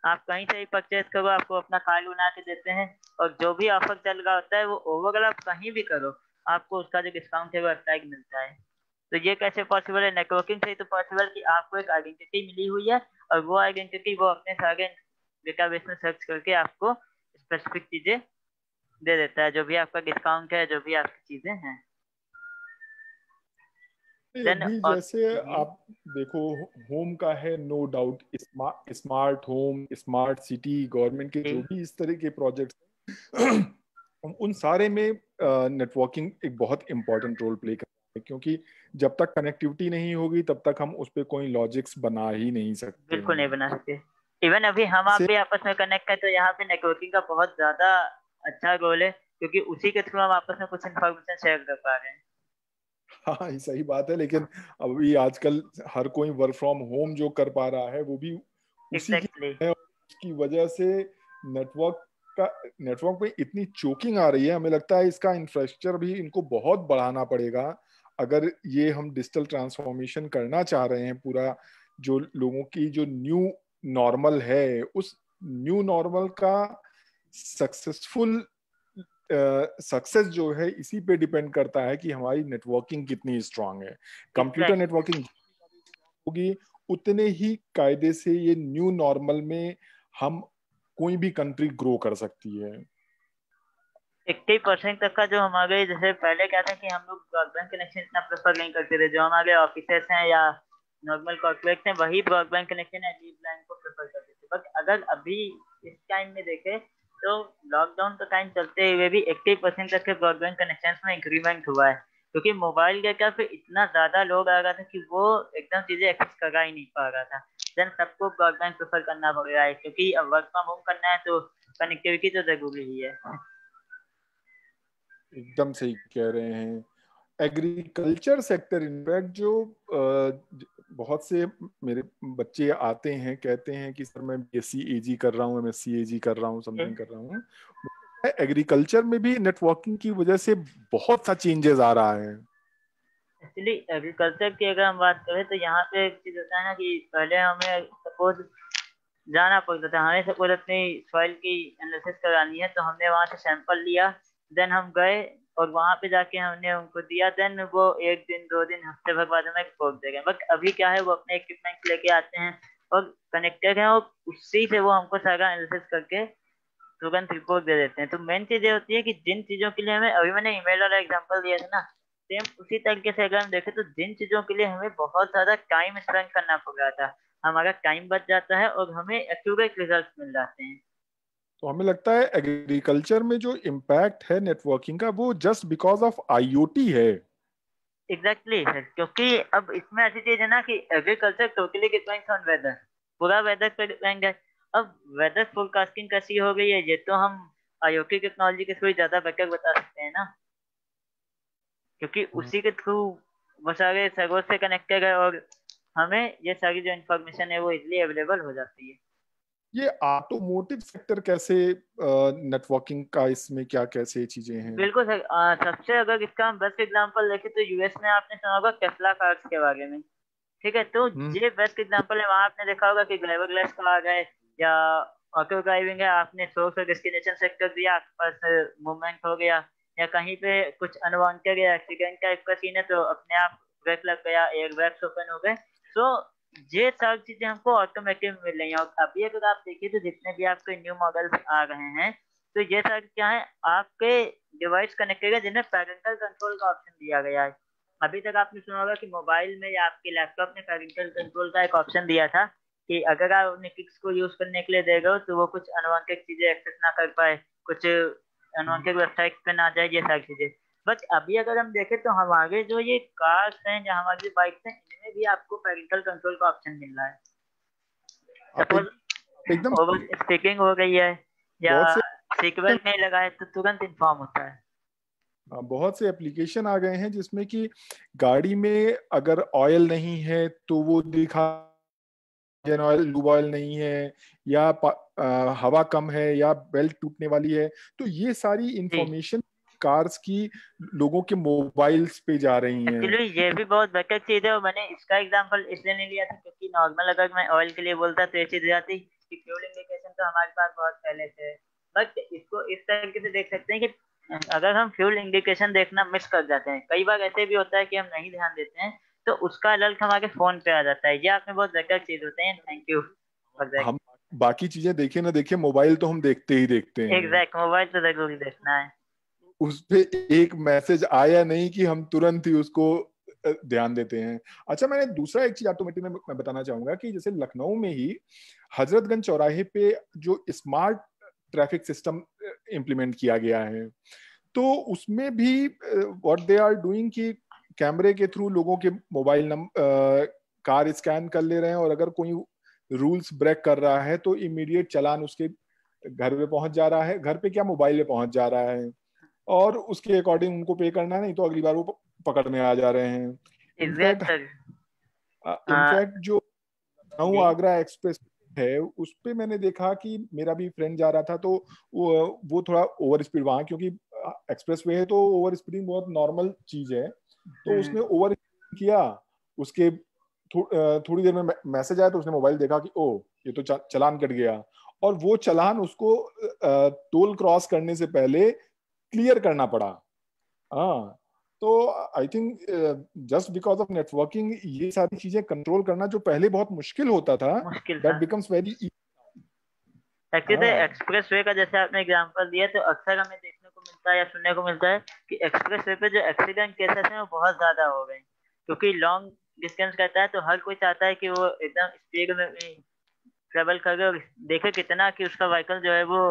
आप कहीं से भी परचेज करो, आपको अपना कार्ड बना के देते हैं, और जो भी ऑफर चल रहा होता है वो ओवरऑल आप कहीं भी करो, आपको उसका जो डिस्काउंट है वो अप्लाई मिलता है। तो ये कैसे पॉसिबल है? नेटवर्किंग से ही तो पॉसिबल, कि आपको एक आइडेंटिटी मिली हुई है, और वो आइडेंटिटी वो अपने सारे डेटाबेस में सर्च करके आपको स्पेसिफिक चीजें दे देता है, जो भी आपका डिस्काउंट है, जो भी आपकी चीजें हैं। देन अभी और जैसे जी आप देखो, होम का है no doubt, smart home, smart city, government के जो जी भी इस तरह के प्रोजेक्ट्स उन सारे में नेटवर्किंग एक बहुत इंपॉर्टेंट रोल प्ले करता है, क्योंकि जब तक कनेक्टिविटी नहीं होगी तब तक हम उस पर कोई लॉजिक्स बना ही नहीं सकते बिल्कुल नहीं हैं। बना सकते। इवन अभी हम आप से भी आपस में कनेक्ट है, तो यहाँ पे नेटवर्किंग का बहुत ज्यादा अच्छा रोल है, क्योंकि उसी के थ्रू हम आपस में कुछ इन्फॉर्मेशन शेयर कर पा रहे हैं। हाँ, ये सही बात है, लेकिन अभी आजकल हर कोई वर्क फ्रॉम होम जो कर पा रहा है वो भी उसी की एग्जैक्टली। है, और उसकी वजह से नेटवर्क का नेटवर्क पे इतनी चोकिंग आ रही है। हमें लगता है इसका इंफ्रास्ट्रक्चर भी इनको बहुत बढ़ाना पड़ेगा, अगर ये हम डिजिटल ट्रांसफॉर्मेशन करना चाह रहे हैं। पूरा जो लोगों की जो न्यू नॉर्मल है, उस न्यू नॉर्मल का सक्सेसफुल सक्सेस जो है इसी पे डिपेंड करता है कि हमारी नेटवर्किंग कितनी स्ट्रांग है। Computer exactly. नेटवर्किंग होगी, उतने ही कायदे से ये न्यू नॉर्मल में हम कोई भी कंट्री ग्रो कर सकती है। 80% तक का जो हमारे, जैसे पहले क्या था कि हम लोग ब्रॉडबैंड कनेक्शन इतना प्रेफर नहीं करते थे, जो हमारे ऑफिसेस हैं या नॉर्मल कॉर्पोरेट्स हैं, वही ब्रॉडबैंड कनेक्शन या डीप लाइन को प्रेफर करते थे। बट अगर अभी इस टाइम में देखें, तो लॉकडाउन का टाइम चलते हुए भी 80% तक के ब्रॉडबैंड कनेक्शन में इंक्रीमेंट हुआ है, क्योंकि मोबाइल डेटा पे इतना ज्यादा लोड आ रहा था कि वो एकदम चीजें एक्सेस करा ही नहीं पा रहा था। देन सबको ब्रॉडबैंड प्रेफर करना पड़ रहा है, क्योंकि अब वर्क फ्रॉम होम करना है, तो कनेक्टिविटी तो जरूरी ही है। एकदम सही कह रहे हैं। एग्रीकल्चर सेक्टर इनफैक्ट जो बहुत से मेरे बच्चे आते हैं, कहते हैं कि सर मैं बीएससी एजी कर रहा हूँ, एमएससी एजी कर रहा हूँ, समथिंग कर रहा हूँ। एग्रीकल्चर में भी नेटवर्किंग की वजह से बहुत सा चेंजेस आ रहा है। एक्चुअली एग्रीकल्चर की अगर हम बात करें, तो यहाँ पे एक चीज होता है ना, कि पहले हमें सपोज जाना पड़ता था, हमें सपोज अपनी सॉइल की एनालिसिस करानी है, तो हमने वहां से सैंपल लिया, देन हम गए और वहां पे जाके हमने उनको दिया, देन वो एक दिन, 2 दिन, हफ्ते भर बाद हमें रिपोर्ट दे गए। बट अभी क्या है, वो अपने इक्विपमेंट लेके आते हैं और कनेक्टेड है, और उसी से वो हमको सारा एनालिसिस करके तुरंत रिपोर्ट दे देते हैं। तो मेन चीज ये होती है कि जिन चीजों के लिए हमें, अभी मैंने ईमेल वाला एग्जांपल दिया था ना, सेम उसी तरीके से अगर हम देखें, तो जिन चीजों के लिए हमें बहुत ज्यादा टाइम स्पेंड करना पड़ रहा था, हमारा टाइम बच जाता है और हमें एक्यूरेट रिजल्ट मिल जाते हैं। तो हमें लगता है एग्रीकल्चर में जो इम्पैक्ट है नेटवर्किंग का, वो जस्ट बिकॉज ऑफ आईओटी है। एग्जैक्टली exactly, सर, क्योंकि अब इसमें ऐसी चीज है ना कि agriculture totally depends on whether, पूरा वेदर पे डिपेंड है। अब वेदर फोरकास्टिंग कैसी हो गई है, ये तो हम आईओटी टेक्नोलॉजी के थ्रू ज्यादा बेटर बता सकते हैं ना, क्योंकि उसी के थ्रू वो सारे सर्वर से कनेक्टेड है, और हमें ये सारी जो इन्फॉर्मेशन है वो इजिली अवेलेबल हो जाती है। ये ऑटोमोटिव सेक्टर कैसे, नेटवर्किंग का इसमें क्या कैसे चीजें हैं? बिल्कुल सर। सबसे अगर इसका हम बेस्ट एग्जांपल देखें, तो यूएस में आपने सुना होगा टेस्ला कार्स के बारे में। ठीक है, तो हम्म। ये बेस्ट एग्जांपल है। वहां आपने देखा होगा कि ड्राइवरलेस कार है, या ऑटो ड्राइविंग है, आपने सोर्स और डेस्टिनेशन सेट कर दिया, आसपास मूवमेंट हो गया, या कहीं पे कुछ अनवांटेड या एक्सीडेंट टाइप का सीन है, तो अपने आप ब्रेक लग गया, एयर बैग्स ओपन हो गए। तो ये सब चीजें हमको ऑटोमेटिक मिल रही हैं। और अभी अगर आप देखिए, तो जितने भी आपके न्यू मॉडल्स आ रहे हैं, तो ये सब क्या है, आपके डिवाइस कनेक्टेड है, जिनमें पैरेंटल कंट्रोल का ऑप्शन दिया गया है। अभी तक आपने सुना होगा कि मोबाइल में या आपके लैपटॉप में पैरेंटल कंट्रोल का एक ऑप्शन दिया था कि अगर आप अपने किड्स को यूज करने के लिए दे गए हो तो वो कुछ अनवांटेड चीजें एक्सेस ना कर पाए, कुछ अनवांटेड वेबसाइट पे ना जाए, ये सारी चीजें। बट अभी अगर हम देखें तो हमारे जो ये कार्स हैं या हमारी जो बाइक्स हैं, इनमें भी आपको पैरेंटल कंट्रोल का ऑप्शन मिल रहा है। आप सपोज आप एकदम ओवर स्पीकिंग हो गई है या बहुत से सीट बेल्ट नहीं लगा है तो तुरंत इन्फॉर्म होता है। बहुत से एप्लीकेशन आ गए हैं जिसमें कि गाड़ी में अगर ऑयल नहीं है तो वो दिखा, इंजन ऑयल लूब ऑयल नहीं है, या हवा कम है, या बेल्ट टूटने वाली है। तो ये सारी जी, इंफॉर्मेशन कार्स की लोगों के मोबाइल्स पे जा रही हैं। एक्चुअली ये भी बहुत बेटर चीज है और मैंने इसका एग्जांपल इसलिए नहीं लिया था क्योंकि नॉर्मल अगर मैं ऑयल के लिए बोलता तो ये चीज आती कि फ्यूल इंडिकेशन तो हमारे पास बहुत पहले से है। बट इसको इस तरीके से देख सकते हैं कि अगर हम फ्यूल इंडिकेशन देखना मिस कर जाते हैं, कई बार ऐसे भी होता है कि हम नहीं ध्यान देते हैं, तो उसका अलर्ट हमारे फोन पे आ जाता है। ये आपने बहुत बेटर चीज होते हैं, थैंक यू फॉर दैट। हम बाकी चीजें देखे ना देखे, मोबाइल तो हम देखते ही देखते हैं। एग्जैक्ट, मोबाइल तो जरूर देखना है। उस पे एक मैसेज आया नहीं कि हम तुरंत ही उसको ध्यान देते हैं। अच्छा, मैंने दूसरा एक चीज ऑटोमेटिक में मैं बताना चाहूंगा कि जैसे लखनऊ में ही हजरतगंज चौराहे पे जो स्मार्ट ट्रैफिक सिस्टम इम्प्लीमेंट किया गया है, तो उसमें भी व्हाट दे आर डूइंग कि कैमरे के थ्रू लोगों के मोबाइल नंबर कार स्कैन कर ले रहे हैं, और अगर कोई रूल्स ब्रेक कर रहा है तो इमीडिएट चालान उसके घर पे पहुंच जा रहा है, घर पे क्या मोबाइल पे पहुंच जा रहा है, और उसके अकॉर्डिंग उनको पे करना है, नहीं तो अगली बार वो पकड़ने आ जा रहे हैं। In fact exact. इनफैक्ट जो लखनऊ जी आगरा एक्सप्रेस है उस पे मैंने देखा कि मेरा भी फ्रेंड जा रहा था, तो वो थोड़ा ओवर स्पीड, वहां क्योंकि एक्सप्रेस वे है तो ओवर स्पीडिंग बहुत नॉर्मल चीज है, तो उसने ओवर किया। उसके थोड़ी देर में मैसेज आया तो उसने मोबाइल देखा कि ओ, ये तो चालान कट गया, और वो चालान उसको टोल क्रॉस करने से पहले क्लियर करना पड़ा। हाँ, तो I think just because of networking ये सारी चीजें कंट्रोल करना जो पहले बहुत मुश्किल होता था, मुश्किल दैट था। Becomes very. एक्चुअली हाँ। एक्सप्रेस वे का जैसे आपने एग्जांपल दिया तो अक्सर हमें देखने को मिलता है या सुनने को मिलता है कि एक्सप्रेस वे पे जो एक्सीडेंट केसेस हैं वो बहुत ज्यादा हो गए हैं। क्योंकि लॉन्ग डिस्टेंस करता है तो हर कोई चाहता है कि वो एकदम स्पीड में ट्रेवल करे और देखे कितना कि उसका व्हीकल जो है वो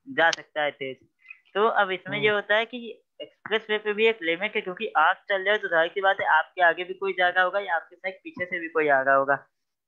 जा सकता है तेज। तो अब इसमें ये हम्म, होता है कि एक्सप्रेस वे पे भी एक लिमिट है, क्योंकि आप चल रहे हो तो जाहिर सी बात है आपके आगे भी कोई जा रहा होगा या आपके साथ पीछे से भी कोई आ रहा होगा।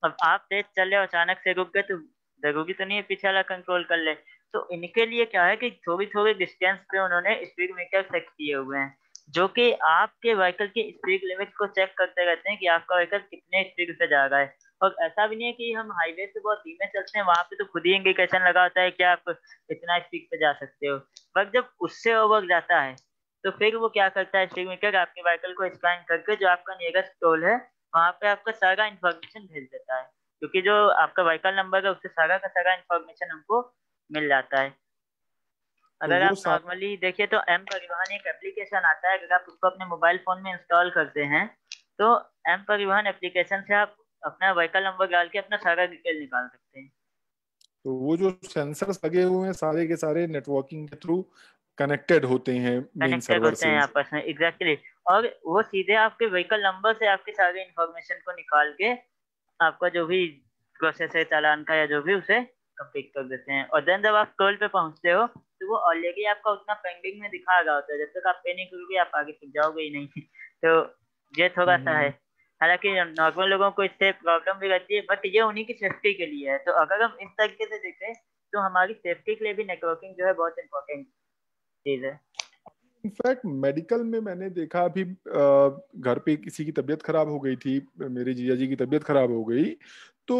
अब आप तेज चल रहे हो, अचानक से रुक गए तो जरूरी तो नहीं है पीछे वाला कंट्रोल कर ले। तो इनके लिए क्या है कि थोड़ी थोड़ी डिस्टेंस पे उन्होंने स्पीड मीटर सेट किए हुए हैं, जो कि आपके व्हीकल की स्पीड लिमिट को चेक करते रहते हैं कि आपका व्हीकल कितने स्पीड से जा रहा है। और ऐसा भी नहीं है कि हम हाईवे से बहुत धीमे चलते हैं, वहां पे तो खुद ही इंडिकेशन लगा होता है कि आप इतना स्पीड पे जा सकते हो। बट जब उससे ओवर जाता है तो फिर वो क्या करता है, स्पीड मीटर आपके व्हीकल को स्कैन करके जो आपका नियरेस्ट टोल है वहां पे आपका सारा इन्फॉर्मेशन भेज देता है, क्योंकि जो आपका व्हीकल नंबर है उससे सारा का सारा इन्फॉर्मेशन हमको मिल जाता है। तो अगर वो आप नॉर्मली देखिए तो एम परिवहन एक एप्लीकेशन आता है, अगर आप उसको अपने मोबाइल फोन में इंस्टॉल करते हैं तो एम परिवहन एप्लीकेशन से आप अपना व्हीकल नंबर डाल के अपना सारा डिटेल निकाल सकते हैं। तो वो जो सेंसर्स लगे हुए हैं सारे के सारे नेटवर्किंग के थ्रू कनेक्टेड होते हैं मेन कनेक्टेड सर्वर होते से। हैं आपस में, एग्जैक्टली और वो सीधे आपके व्हीकल नंबर से आपकी सारी इंफॉर्मेशन को निकाल के आपका जो भी प्रोसेस है चालान का या जो भी, उसे कंप्लीट कर देते हैं। और देन जब आप टोल पे पहुंचते हो तो वो ऑलरेडी आपका उतना पेंडिंग में दिखा रहा होता है, जब तक आप पे नहीं करोगे आप आगे तक जाओगे ही नहीं। तो ये थोड़ा सा है। हम्म, हालांकि नॉर्मल लोगों को इससे प्रॉब्लम भी रहती है, बट ये उन्हीं की सेफ्टी के लिए है। तो अगर हम इस तरीके से देखें तो हमारी सेफ्टी के लिए भी नेटवर्किंग जो है बहुत इंपॉर्टेंट चीज है। इनफैक्ट मेडिकल में मैंने देखा अभी घर पे किसी की तबीयत खराब हो गई थी, मेरे जीजा जी की तबीयत खराब हो गई, तो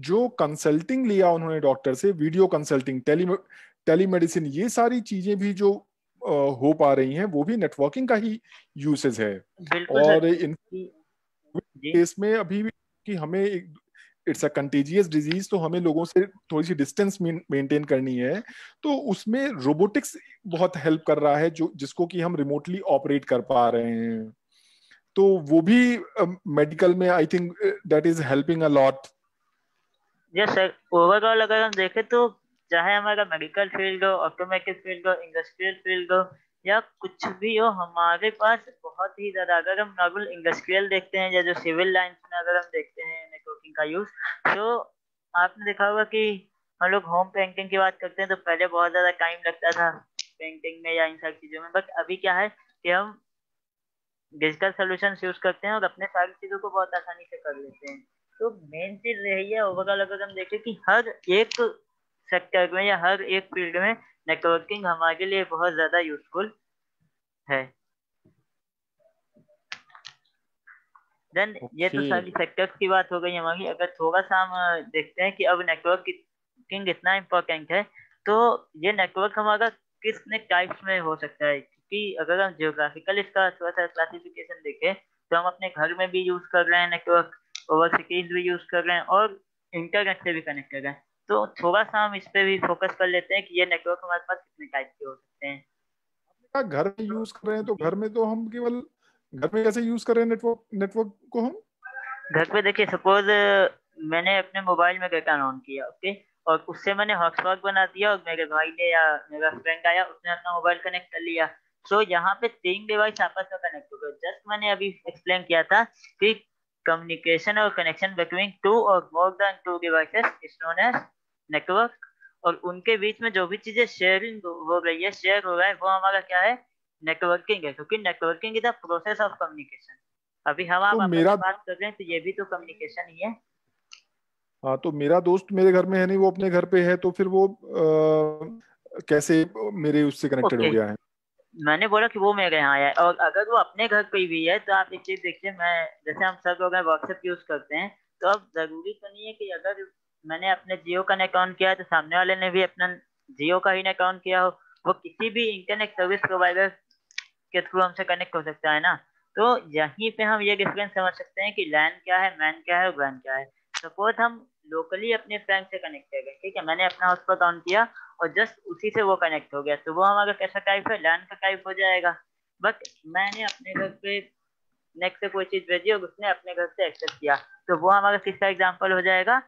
जो कंसल्टिंग लिया उन्होंने डॉक्टर से, वीडियो कंसल्टिंग, टेलीमेडिसिन, ये सारी चीजें भी जो हो पा रही हैं वो भी नेटवर्किंग का ही यूसेज है। बिल्कुल सर। और इन जी केस में अभी भी कि हमें इट्स अ कंटेजियस डिजीज, तो हमें लोगों से थोड़ी सी डिस्टेंस मेंटेन करनी है, तो उसमें रोबोटिक्स बहुत हेल्प कर रहा है, जो जिसको कि हम रिमोटली ऑपरेट कर पा रहे हैं, तो वो भी मेडिकल में I think that is helping a lot. Yes sir, overall अगर हम देखें तो चाहे हमारा मेडिकल फील्ड हो, ऑटोमेटिक फील्ड हो, इंडस्ट्रियल फील्ड हो या कुछ भी हो, हमारे पास बहुत बहुत ही ज्यादा, अगर हम नॉर्मल इंडस्ट्रियल देखते हैं या जो सिविल लाइंस में अगर हम देखते हैं नेटवर्किंग का यूज, तो आपने देखा होगा कि हम लोग होम पेंटिंग की बात करते हैं तो पहले बहुत ज्यादा टाइम लगता था पेंटिंग में या इन सब चीजों में, बट अभी क्या है कि हम डिजिटल सॉल्यूशंस यूज करते हैं और अपने सारी चीजों को बहुत आसानी से कर लेते हैं। तो मेन चीज यही है ओवरऑल, अगर हम देखें कि हर एक सेक्टर में या हर एक फील्ड में नेटवर्किंग हमारे लिए बहुत ज्यादा यूजफुल है। देन ये तो ओके। सारी सेक्टर्स की बात हो गई हमारी। अगर थोड़ा सा हम देखते हैं कि अब नेटवर्किंग इतना इम्पोर्टेंट है, तो ये नेटवर्क हमारा कितने टाइप्स में हो सकता है, क्योंकि अगर हम जियोग्राफिकल इसका थोड़ा सा क्लासिफिकेशन देखें तो हम अपने घर में भी यूज कर रहे हैं नेटवर्क, ओवर सिटीज भी यूज कर रहे हैं और इंटरनेट से भी कनेक्ट कर रहे हैं। तो थोड़ा सा हम इस पे भी फोकस कर लेते हैं कि ये नेटवर्क हमारे पास कितने टाइप के हो सकते हैं। घर में तो यूज कर रहे हैं तो जी, घर में तो हम केवल घर में कैसे यूज कर रहे हैं नेटवर्क नेटवर्क को हम? घर पे देखिए सपोज मैंने अपने मोबाइल में डेटा ऑन किया, ओके, और उससे मैंने हॉटस्पॉट बना दिया और मेरे भाई ने या मेरा फ्रेंड आया उसने अपना मोबाइल कनेक्ट कर लिया। सो यहाँ पे तीन डिवाइस आपस में कनेक्ट हो गए। जस्ट मैंने अभी एक्सप्लेन किया था कि कम्युनिकेशन और कनेक्शन बिटवीन टू और more than two devices is known as network. और उनके बीच में जो भी चीजें शेयरिंग हो रही है, शेयर हो रहा है, वो हमारा क्या है, नेटवर्किंग है, क्योंकि networking is the process of communication. अभी हम आप तो आपस मेरा में बात कर रहे हैं तो ये भी तो कम्युनिकेशन ही है। हाँ, तो मेरा दोस्त मेरे घर में है नहीं, वो अपने घर पे है, तो फिर वो कैसे मेरे उससे कनेक्टेड हो ओके, गया है? मैंने बोला कि वो मेरे यहाँ आया है, और अगर वो अपने घर पे भी है तो आप एक चीज देखिए, मैं जैसे हम सब लोग व्हाट्सएप यूज करते हैं, तो अब जरूरी तो नहीं है कि अगर मैंने अपने जियो का नेट ऑन किया है तो सामने वाले ने भी अपना जियो का ही नेट ऑन किया हो। वो किसी भी इंटरनेट सर्विस प्रोवाइडर के थ्रू हमसे कनेक्ट हो सकता है ना। तो यहीं पे हम ये डिफरेंस समझ सकते हैं कि लैन क्या है, मैन क्या है और वैन क्या है। सपोज हम लोकली अपने फ्रेंड से कनेक्ट कर गए, ठीक है, मैंने अपना हॉटस्पॉट ऑन किया और जस्ट उसी से वो कनेक्ट हो गया, तो वो हमारा कैसा टाइप है, लैन का टाइप हो जाएगा। बट मैंने अपने घर पे नेट से कोई चीज भेजी और उसने अपने घर से एक्सेस किया, तो वो हमारा किसका एग्जाम्पल हो जाएगा,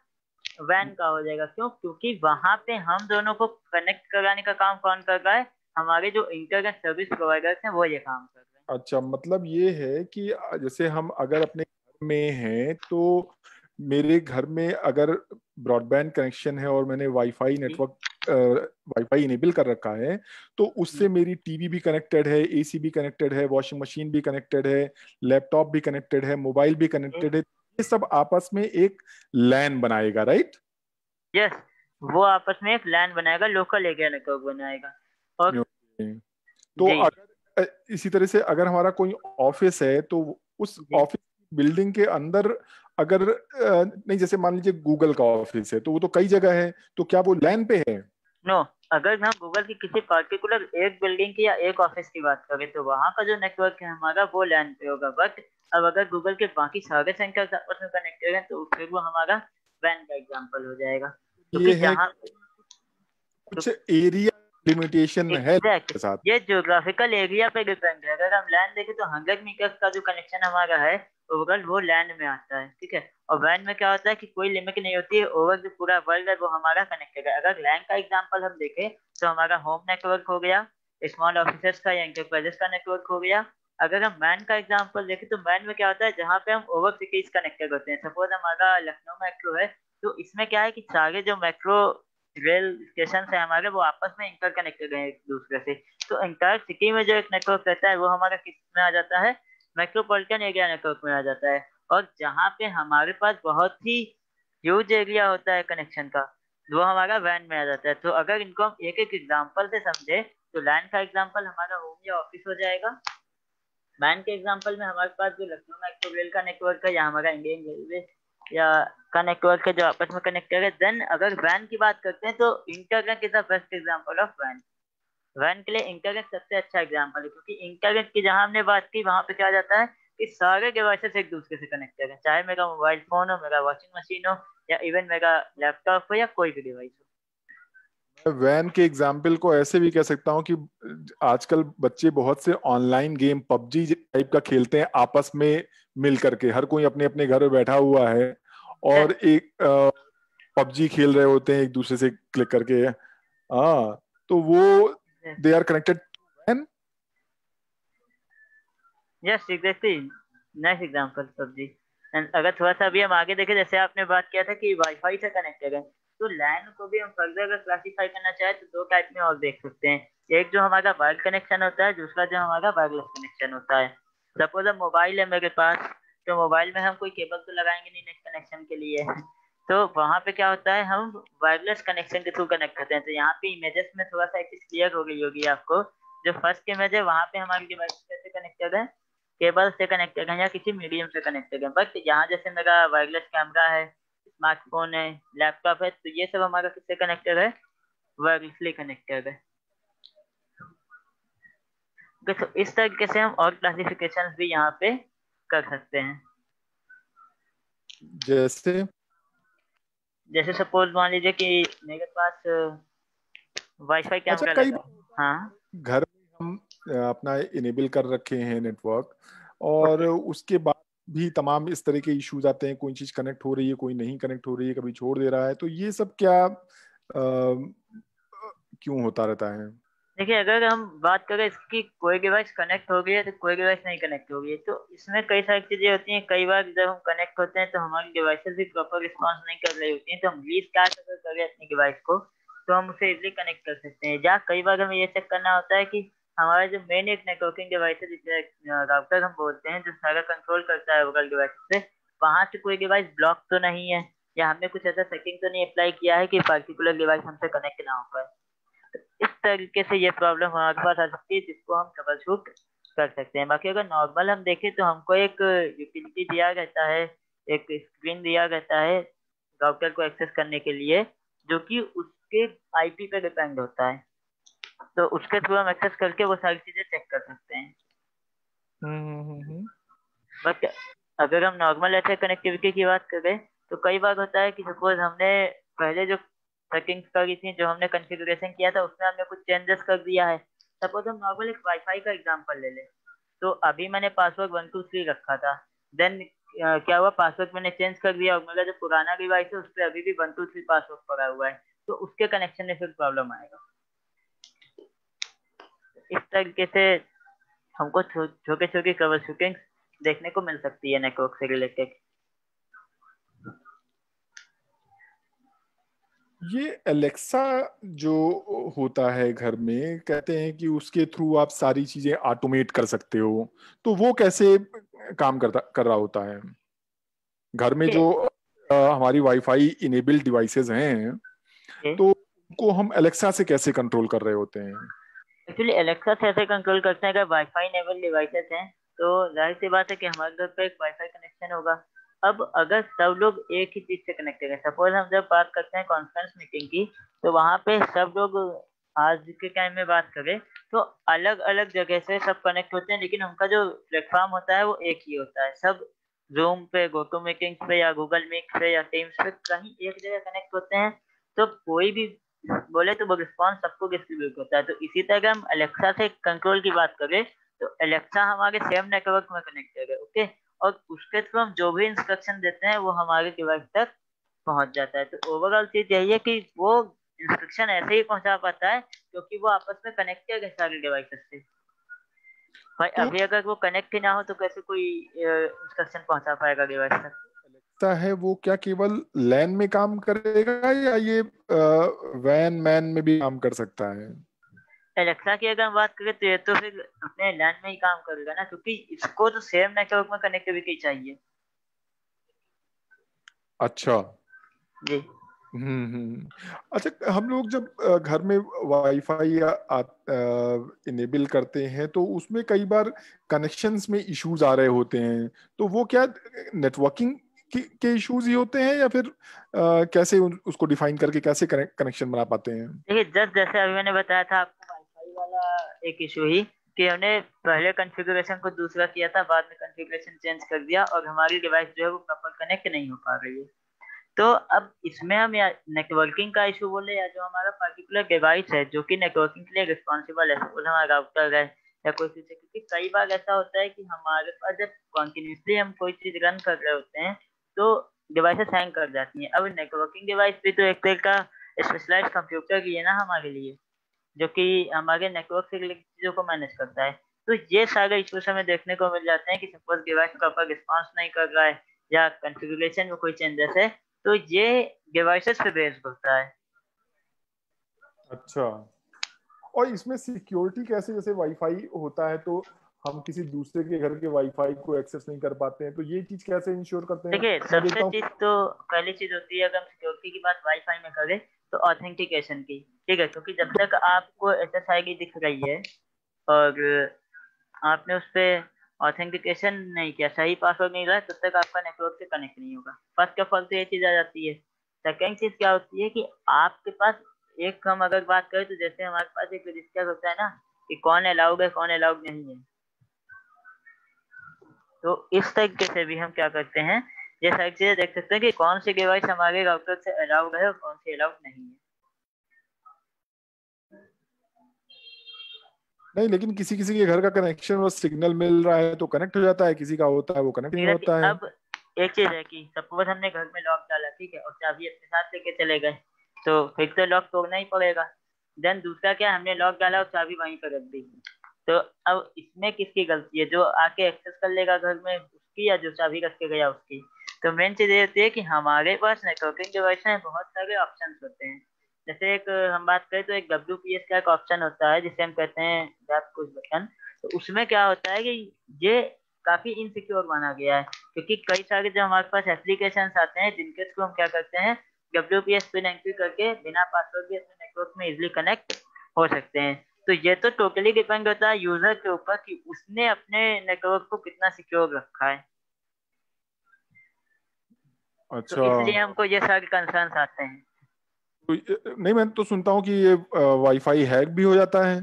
वैन का हो जाएगा। क्यों? क्योंकि वहां पे हम दोनों को कनेक्ट कराने का काम कौन कर रहा है, हमारे जो इंटरनेट सर्विस प्रोवाइडर्स हैं वो ये काम कर रहे हैं। अच्छा, मतलब ये है कि जैसे हम अगर अपने घर में हैं तो मेरे घर में अगर ब्रॉडबैंड कनेक्शन है और मैंने वाईफाई जी। नेटवर्क वाईफाई इनेबल कर रखा है, तो उससे मेरी टीवी भी कनेक्टेड है, एसी भी कनेक्टेड है, वॉशिंग मशीन भी कनेक्टेड है, लैपटॉप भी कनेक्टेड है, मोबाइल भी कनेक्टेड है। ये सब आपस में एक लैन बनाएगा, राइट? यस, वो आपस में एक लैन बनाएगा, लोकल एरिया नेटवर्क बनाएगा। और तो जी अगर इसी तरह से अगर हमारा कोई ऑफिस है तो उस जी, ऑफिस बिल्डिंग के अंदर अगर नहीं, जैसे मान लीजिए गूगल का ऑफिस है तो वो तो कई जगह है, तो क्या वो लैन पे है? नो, अगर हम गूगल की किसी पर्टिकुलर एक बिल्डिंग की या एक ऑफिस की बात करें तो वहां का जो नेटवर्क है हमारा वो लैन पे होगा। बट अब अगर गूगल के बाकी सारे सेंटर्स आपस में कनेक्टेड हैं तो फिर वो हमारा वैन का एग्जांपल हो जाएगा, क्योंकि ये है जहाँ कुछ एरिया लिमिटेशन है एग्जैक्ट के साथ। ये ज्योग्राफिकल एरिया पे डिपेंड है। अगर हम लैंड देखें तो 100 मीटर का जो कनेक्शन हमारा है ओवरऑल वो लैंड में आता है, ठीक है। और वैन में क्या होता है कि कोई लिमिट नहीं होती है, ओवर जो पूरा वर्ल्ड है वो हमारा कनेक्टेड है। अगर लैंड का एग्जांपल हम देखें तो हमारा होम नेटवर्क हो गया, स्मॉल ऑफिसेस का या इंटरप्राइजेस का नेटवर्क हो गया। अगर हम मैन का एग्जांपल देखें तो मैन में क्या होता है, जहाँ पे हम ओवर सिटीज कनेक्टेड होते हैं। सपोज हमारा लखनऊ मेट्रो है, तो इसमें क्या है कि सारे जो मेट्रो रेल स्टेशन है हमारे वो आपस में इंटर कनेक्टेड है एक दूसरे से। तो इंटायर सिटी में जो एक नेटवर्क रहता है वो हमारा किस में आ जाता है, मेट्रोपॉलिटन एरिया नेटवर्क में आ जाता है। और जहाँ पे हमारे पास बहुत ही ह्यूज एरिया होता है कनेक्शन का, वो हमारा वैन में आ जाता है। तो अगर इनको हम एक एक एग्जाम्पल से समझे तो लैंड का एग्जाम्पल हमारा होम या ऑफिस हो जाएगा। वैन के एग्जाम्पल में हमारे पास जो लखनऊ मेट्रो रेल का नेटवर्क है या हमारा इंडियन रेलवे या का नेटवर्क है जो आपस में कनेक्टेड है। देन अगर वैन की बात करते हैं तो internet is the best example of वैन। वैन के लिए इंटरनेट सबसे अच्छा एग्जांपल है, क्योंकि इंटरनेट की जहां हमने बात की वहां पे क्या जाता है कि सारे डिवाइसेस एक दूसरे से कनेक्टेड है, चाहे मेरा मोबाइल फोन हो, मेरा वॉशिंग मशीन हो, या इवन मेरा लैपटॉप हो या कोई भी डिवाइस हो। मैं वैन के एग्जाम्पल को ऐसे भी कह सकता हूँ कि आजकल बच्चे बहुत से ऑनलाइन गेम पबजी टाइप का खेलते हैं आपस में मिल करके, हर कोई अपने अपने घर में बैठा हुआ है यस, और एक पबजी खेल रहे होते हैं एक दूसरे से क्लिक करके। हाँ, तो वो दे आर कनेक्टेड। वैन। यस एग्जैक्टली, नाइस एग्जांपल सब्जी। एंड अगर थोड़ा सा अभी हम आगे देखें, जैसे आपने बात किया था कि वाईफाई से कनेक्टेड है, तो लैन को भी हम फर्दर अगर क्लासीफाई करना चाहें तो दो टाइप में और देख सकते हैं। एक जो हमारा वायर्ड कनेक्शन होता है, दूसरा जो हमारा वायरलेस कनेक्शन होता है। सपोज अब मोबाइल है मेरे पास, तो मोबाइल में हम कोई केबल तो लगाएंगे नहीं नेक्स्ट कनेक्शन के लिए, तो वहां पे क्या होता है, हम वायरलेस कनेक्शन के थ्रू कनेक्ट करते हैं। तो यहाँ पे इमेजेस में थोड़ा सा एक चीज क्लियर हो गई होगी आपको। जो फर्स्ट इमेज है वहां पे हमारी डिवाइस कैसे कनेक्टेड है, केबल से कनेक्टेड है या किसी मीडियम से कनेक्टेड है। बट यहाँ जैसे मेरा वायरलेस कैमरा है, स्मार्टफोन है, लैपटॉप है, तो ये सब हमारा किससे कनेक्टेड है, वायरलेसली कनेक्टेड है। तो इस तरीके से हम और क्लासिफिकेशन भी यहाँ पे कर सकते हैं। जैसे जैसे सपोज मान लीजिए कि मेरे पास वाईफाई अच्छा, कैमरा कई लगा है। बार हाँ। घर में हम अपना इनेबल कर रखे हैं नेटवर्क, और ओके। उसके बाद भी तमाम इस तरह के इश्यूज आते हैं, कोई चीज कनेक्ट हो रही है, कोई नहीं कनेक्ट हो रही है, कभी छोड़ दे रहा है, तो ये सब क्या क्यों होता रहता है? देखिए अगर हम बात करें इसकी, कोई डिवाइस कनेक्ट हो गई है तो कोई डिवाइस नहीं कनेक्ट हो गई है, तो इसमें कई सारी चीजें होती हैं। कई बार जब हम कनेक्ट होते हैं तो हमारी डिवाइसेस भी प्रॉपर रिस्पॉन्स नहीं कर रही होती हैं, तो हम रीस्टार्ट अगर करें अपनी डिवाइस को तो हम उसे इजिली कनेक्ट कर सकते हैं। या कई बार हमें ये चेक करना होता है कि हमारा जो मेन एक नेटवर्किंग डिवाइस है, जिसे राउटर हम बोलते हैं, जो सारा कंट्रोल करता है ओवरऑल डिवाइस से, वहां से कोई डिवाइस ब्लॉक तो नहीं है, या हमने कुछ ऐसा सेटिंग तो नहीं अप्लाई किया है कि पर्टिकुलर डिवाइस हमसे कनेक्ट ना हो पाए। इस तरीके से ये प्रॉब्लम हमारे पास आ सकती है, जिसको हम ट्रबल शूट कर सकते हैं। बाकी अगर नॉर्मल हम देखें तो हमको एक यूटिलिटी दिया रहता है, एक स्क्रीन दिया रहता है राउटर को एक्सेस करने के लिए, जो कि उसके आईपी पे डिपेंड होता है। तो उसके थ्रू हम एक्सेस करके वो सारी चीजें चेक कर सकते हैं। हम्म। बट अगर हम नॉर्मल ऐसे कनेक्टिविटी की बात करें, तो कई बार होता है कि सपोज हमने पहले जो सेटिंग्स करी थी, जो हमने कॉन्फ़िगरेशन किया था, उसमें हमने कुछ चेंजेस कर दिया है। सपोज हम नॉर्मल एक वाईफाई का एग्जांपल ले लें, तो अभी मैंने पासवर्ड 123 रखा था। देन क्या हुआ, पासवर्ड मैंने चेंज कर दिया और मेरा जो पुराना डिवाइस है उस पर अभी भी 123 पासवर्ड पड़ा हुआ है, तो उसके कनेक्शन में फिर प्रॉब्लम आएगा। इस तरीके से हमको छोटे छोटे ट्रबल शूटिंग देखने को मिल सकती है नेटवर्क से रिलेटेड। ये एलेक्सा जो होता है घर में, कहते हैं कि उसके थ्रू आप सारी चीजें ऑटोमेट कर सकते हो, तो वो कैसे काम कर रहा होता है घर में, जो हमारी वाईफाई इनेबल्ड डिवाइसेस हैं, तो उनको हम एलेक्सा से कैसे कंट्रोल कर रहे होते हैं? एक्चुअली एलेक्सा से ऐसे कंट्रोल करते हैं, अगर वाईफाई इनेबल डिवाइसेस हैं तो जाहिर सी बात है कि हमारे घर पे एक वाईफाई कनेक्शन होगा। अब अगर सब लोग एक ही चीज से कनेक्टेड है, सपोज हम जब बात करते हैं कॉन्फ्रेंस मीटिंग की, तो वहां पे सब लोग आज के टाइम में बात करें तो अलग अलग जगह से सब कनेक्ट होते हैं, लेकिन उनका जो प्लेटफॉर्म होता है वो एक ही होता है। सब जूम पे, गोटो मीटिंग पे, या गूगल मीट पे, या टीम्स पे कहीं एक जगह कनेक्ट होते हैं। तो कोई भी बोले तो वो रिस्पॉन्स सबको डिस्ट्रीब्यूट होता है। तो इसी तरह हम अलेक्सा से कंट्रोल की बात करें, तो अलेक्सा हमारे सेम नेटवर्क में कनेक्टेड है, ओके, और उसके थ्रू हम जो भी इंस्ट्रक्शन देते हैं वो हमारे डिवाइस तक पहुंच जाता है। तो ओवरऑल चीज यही है कि वो इंस्ट्रक्शन ऐसे ही पहुंचा पाता है क्योंकि वो आपस में कनेक्टेड है सारे डिवाइसेस से। भाई तो अभी अगर वो कनेक्ट ही ना हो तो कैसे कोई इंस्ट्रक्शन पहुंचा पाएगा डिवाइस तक। एलेक्सा है वो क्या केवल लैन में काम करेगा, या ये वैन मैन में भी काम कर सकता है? एलेक्सा की अगर हम बात करें तो ये तो फिर अपने लैन में ही काम करेगा ना, क्योंकि इसको तो सेम नेटवर्क में कनेक्टिविटी चाहिए। अच्छा। जी। अच्छा, हम लोग जब घर में वाईफाई इनेबल करते हैं, तो उसमें कई बार कनेक्शंस में इश्यूज आ रहे होते हैं, तो वो क्या नेटवर्किंग के इश्यूज ही होते हैं, या फिर कैसे उसको डिफाइन करके कैसे कनेक्शन बना पाते हैं? देखिए जस्ट जैसे अभी मैंने बताया था आपको वाईफाई वाला एक इशू ही, कि हमने पहले कॉन्फ़िगरेशन को दूसरा किया था, बाद में कॉन्फ़िगरेशन चेंज कर दिया और हमारी डिवाइस जो है वो प्रॉपर कनेक्ट नहीं हो पा रही है। तो अब इसमें हम या नेटवर्किंग का इशू बोले, या जो हमारा पर्टिकुलर डिवाइस है जो कि नेटवर्किंग के लिए रिस्पॉन्सिबल है, सपोज हमारा राउटर है या कोई चीज है, क्योंकि कई बार ऐसा होता है कि हमारे पास जब कॉन्टिन्यूसली हम कोई चीज रन कर रहे होते हैं तो डिवाइसेस हैंग कर जाती हैं। अब नेटवर्किंग डिवाइस भी तो एक तरह का स्पेशलाइज कंप्यूटर ही है ना हमारे लिए, जो कि हमारे नेटवर्क से रिलेटेड चीजों को मैनेज करता है। तो ये सारे इश्यूज हमें देखने को मिल जाते हैं कि सपोज डिवाइस प्रॉपर रिस्पॉन्स नहीं कर रहा है या कॉन्फ़िगरेशन में कोई चेंजेस है, तो ये डिवाइसेस पे बेस्ड होता है। अच्छा, और इसमें सिक्योरिटी कैसे, जैसे वाईफाई होता है तो हम किसी दूसरे के घर के वाईफाई को एक्सेस नहीं कर पाते हैं, तो ये चीज कैसे इंश्योर करते हैं? देखिए मैं सबसे देखता हूँ। चीज तो पहली चीज होती है, अगर हम सिक्योरिटी की बात वाईफाई में करें तो ऑथेंटिकेशन की। ठीक है, क्योंकि जब तक आपको एसएसआई दिख रही है और आपने उस पे ऑथेंटिकेशन नहीं किया, सही पासवर्ड नहीं रहा है, तब तक आपका नेटवर्क से कनेक्ट नहीं होगा। फर्स्ट ऑफ ऑल तो ये चीज आ जाती है। सेकेंड चीज क्या होती है कि आपके पास, एक हम अगर बात करें तो जैसे हमारे पास एक रजिस्टर होता है ना कि कौन अलाउड है कौन अलाउड नहीं है, तो इस तरीके से भी हम क्या करते हैं, ये सारी चीजें देख सकते हैं कि कौन सी डिवाइस हमारे राउटर से अलाउड है और कौन सी अलाउड नहीं है। नहीं, लेकिन किसी किसी के घर का कनेक्शन बस सिग्नल मिल रहा है तो कनेक्ट हो जाता है, किसी का होता है वो कनेक्ट नहीं एग्जैक्टली। होता है। अब एक चीज है कि सपोज हमने घर में लॉक डाला, ठीक है, और चाबी अपने साथ लेके चले गए, तो फिर तो लॉक तोड़ना ही पड़ेगा। देन दूसरा क्या, हमने लॉक डाला और चाबी वहीं पर रख दी, तो अब इसमें किसकी गलती है, जो आके एक्सेस कर लेगा घर में उसकी, या जो चाबी रख के गया उसकी? तो मेन चीज ये होती है कि हमारे पास नेटवर्किंग डिवाइस में बहुत सारे ऑप्शंस होते हैं। जैसे एक हम बात करें तो एक WPS का एक ऑप्शन होता है जिसे हम कहते हैं गैप पुश बटन। तो उसमें क्या होता है कि ये काफी इनसिक्योर माना गया है, क्योंकि कई सारे जो हमारे पास एप्लीकेशन आते हैं जिनके थ्रू हम क्या करते हैं, WPS पिन एंट्री करके बिना पासवर्ड के अपने नेटवर्क में इजिली कनेक्ट हो सकते हैं। तो ये तो टोटली डिपेंड होता है यूजर के ऊपर कि उसने अपने नेटवर्क को कितना सिक्योर रखा है। तो अच्छा। इसलिए हमको ये सारे कंसर्न्स आते हैं। तो नहीं, मैं तो सुनता हूँ कि ये वाईफाई हैक भी हो जाता है।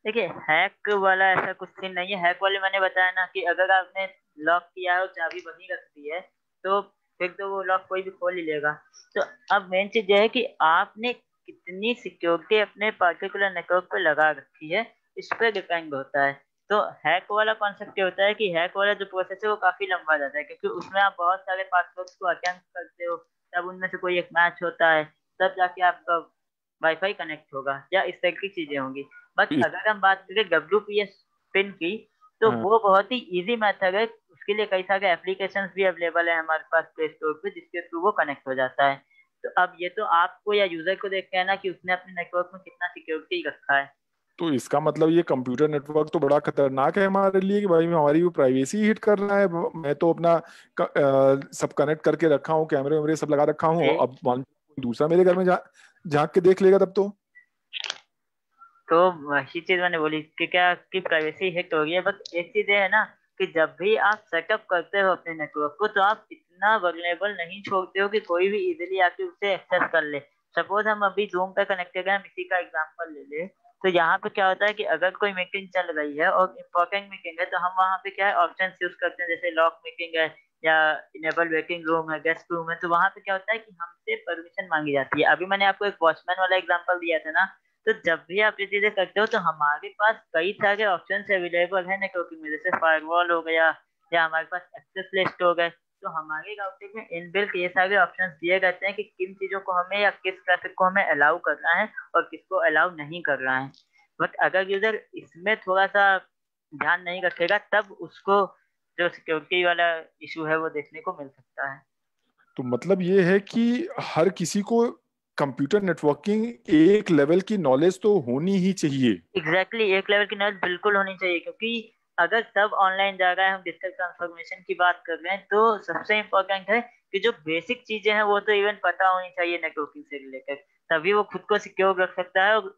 देखिए हैक वाला ऐसा कुछ सीन नहीं है। हैक वाले मैंने बताया ना कि अगर आपने लॉक किया है और चाबी वहीं रख दी है, तो फिर तो वो लॉक कोई भी खोल ही लेगा। तो अब मेन चीज ये है कि आपने कितनी सिक्योरिटी अपने पर्टिकुलर नेटवर्क पे लगा रखी है, इस पे डिपेंड होता है। तो हैक वाला कॉन्सेप्ट ये होता है कि हैक वाला जो प्रोसेस है वो काफी लंबा जाता है, क्योंकि उसमें आप बहुत सारे पासवर्ड्स को अटेम्प्ट करते हो, तब उनमें से कोई एक मैच होता है, तब जाके आपका वाईफाई कनेक्ट होगा या इस तरह की चीजें होंगी। बट तो इस, अगर हम बात करें WPS पिन की, तो हाँ, वो बहुत ही इजी मेथड है। उसके लिए कई सारे एप्लीकेशंस भी अवेलेबल है हमारे पास प्ले स्टोर पे, जिसके थ्रू वो कनेक्ट हो जाता है। तो अब ये तो आपको या यूजर को देख के है ना कि उसने अपने नेटवर्क में कितना सिक्योरिटी रखा है। तो इसका मतलब ये कंप्यूटर नेटवर्क तो बड़ा खतरनाक है हमारे लिए कि भाई हमारी भी प्राइवेसी हिट कर रहा है। मैं तो अपना सब कनेक्ट करके रखा हूँ, कैमरे वैमरे सब लगा रखा हूँ, जी। अब मान कोई दूसरा मेरे घर में झांक के देख लेगा तब तो। तो वही चीज मैंने बोली कि क्या आपकी प्राइवेसी हिट हो रही है। बस एक चीज ये है ना कि जब भी आप सेटअप करते हो अपने नेटवर्क को, तो आप इतना वल्नरेबल नहीं छोड़ते हो कि कोई भी इजीली आके उसे एक्सेस कर ले। सपोज हम अभी जूम पे कनेक्टेड हैं, हम इसी का एग्जांपल ले ले, तो यहाँ पे क्या होता है कि अगर कोई मीटिंग चल रही है और इम्पोर्टेंट मीटिंग है, तो हम वहाँ पे क्या है ऑप्शन यूज करते हैं, जैसे लॉक मीटिंग है या इनेबल वेटिंग रूम है, गेस्ट रूम है। तो वहां पे क्या होता है कि हमसे परमिशन मांगी जाती है। अभी मैंने आपको एक वॉचमैन वाला एग्जांपल दिया था ना, तो जब भी आप ये चीजें करते हो तो हमारे पास कई सारे ऑप्शंस अवेलेबल है नेटवर्किंग में, जैसे फायरवॉल हो गया या हमारे पास एक्सेस लिस्ट हो गए। तो हमारे राउटिंग में इनबिल्ट ये सारे ऑप्शंस दिए रहते हैं कि किन चीजों को हमें या किस ट्रैफिक को हमें अलाउ करना है और किसको अलाउ नहीं करना है। बट अगर यूजर इसमें थोड़ा सा ध्यान नहीं रखेगा, तब उसको जो सिक्योरिटी वाला इशू है वो देखने को मिल सकता है। तो मतलब ये है कि हर किसी को कंप्यूटर नेटवर्किंग एक लेवल की नॉलेज तो होनी ही चाहिए। एग्जैक्टली एक लेवल की नॉलेज बिल्कुल होनी चाहिए, क्योंकि अगर सब ऑनलाइन जा रहा है, हम डिजिटल ट्रांसफॉर्मेशन की बात कर रहे हैं, तो सबसे इम्पोर्टेंट है कि जो बेसिक चीजें हैं वो तो इवन पता होनी चाहिए नेटवर्किंग से रिलेटेड। तभी वो खुद को सिक्योर रख सकता है और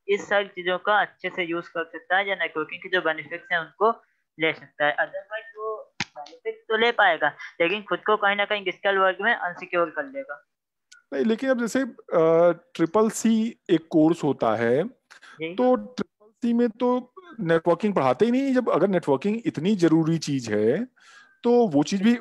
इस सारी चीजों का अच्छे से यूज कर सकता है, या नेटवर्किंग के जो बेनिफिट्स हैं उनको ले सकता है। अदरवाइज वो बेनिफिट तो ले पाएगा लेकिन खुद को कहीं ना कहीं डिजिटल वर्ल्ड में अनसिक्योर कर लेगा। नहीं, लेकिन अब जैसे ट्रिपल सी एक कोर्स होता है, जी। तो ट्रिपल सी में तो नेटवर्किंग पढ़ाते ही नहीं। जब अगर नेटवर्किंग इतनी जरूरी चीज है तो वो चीज भी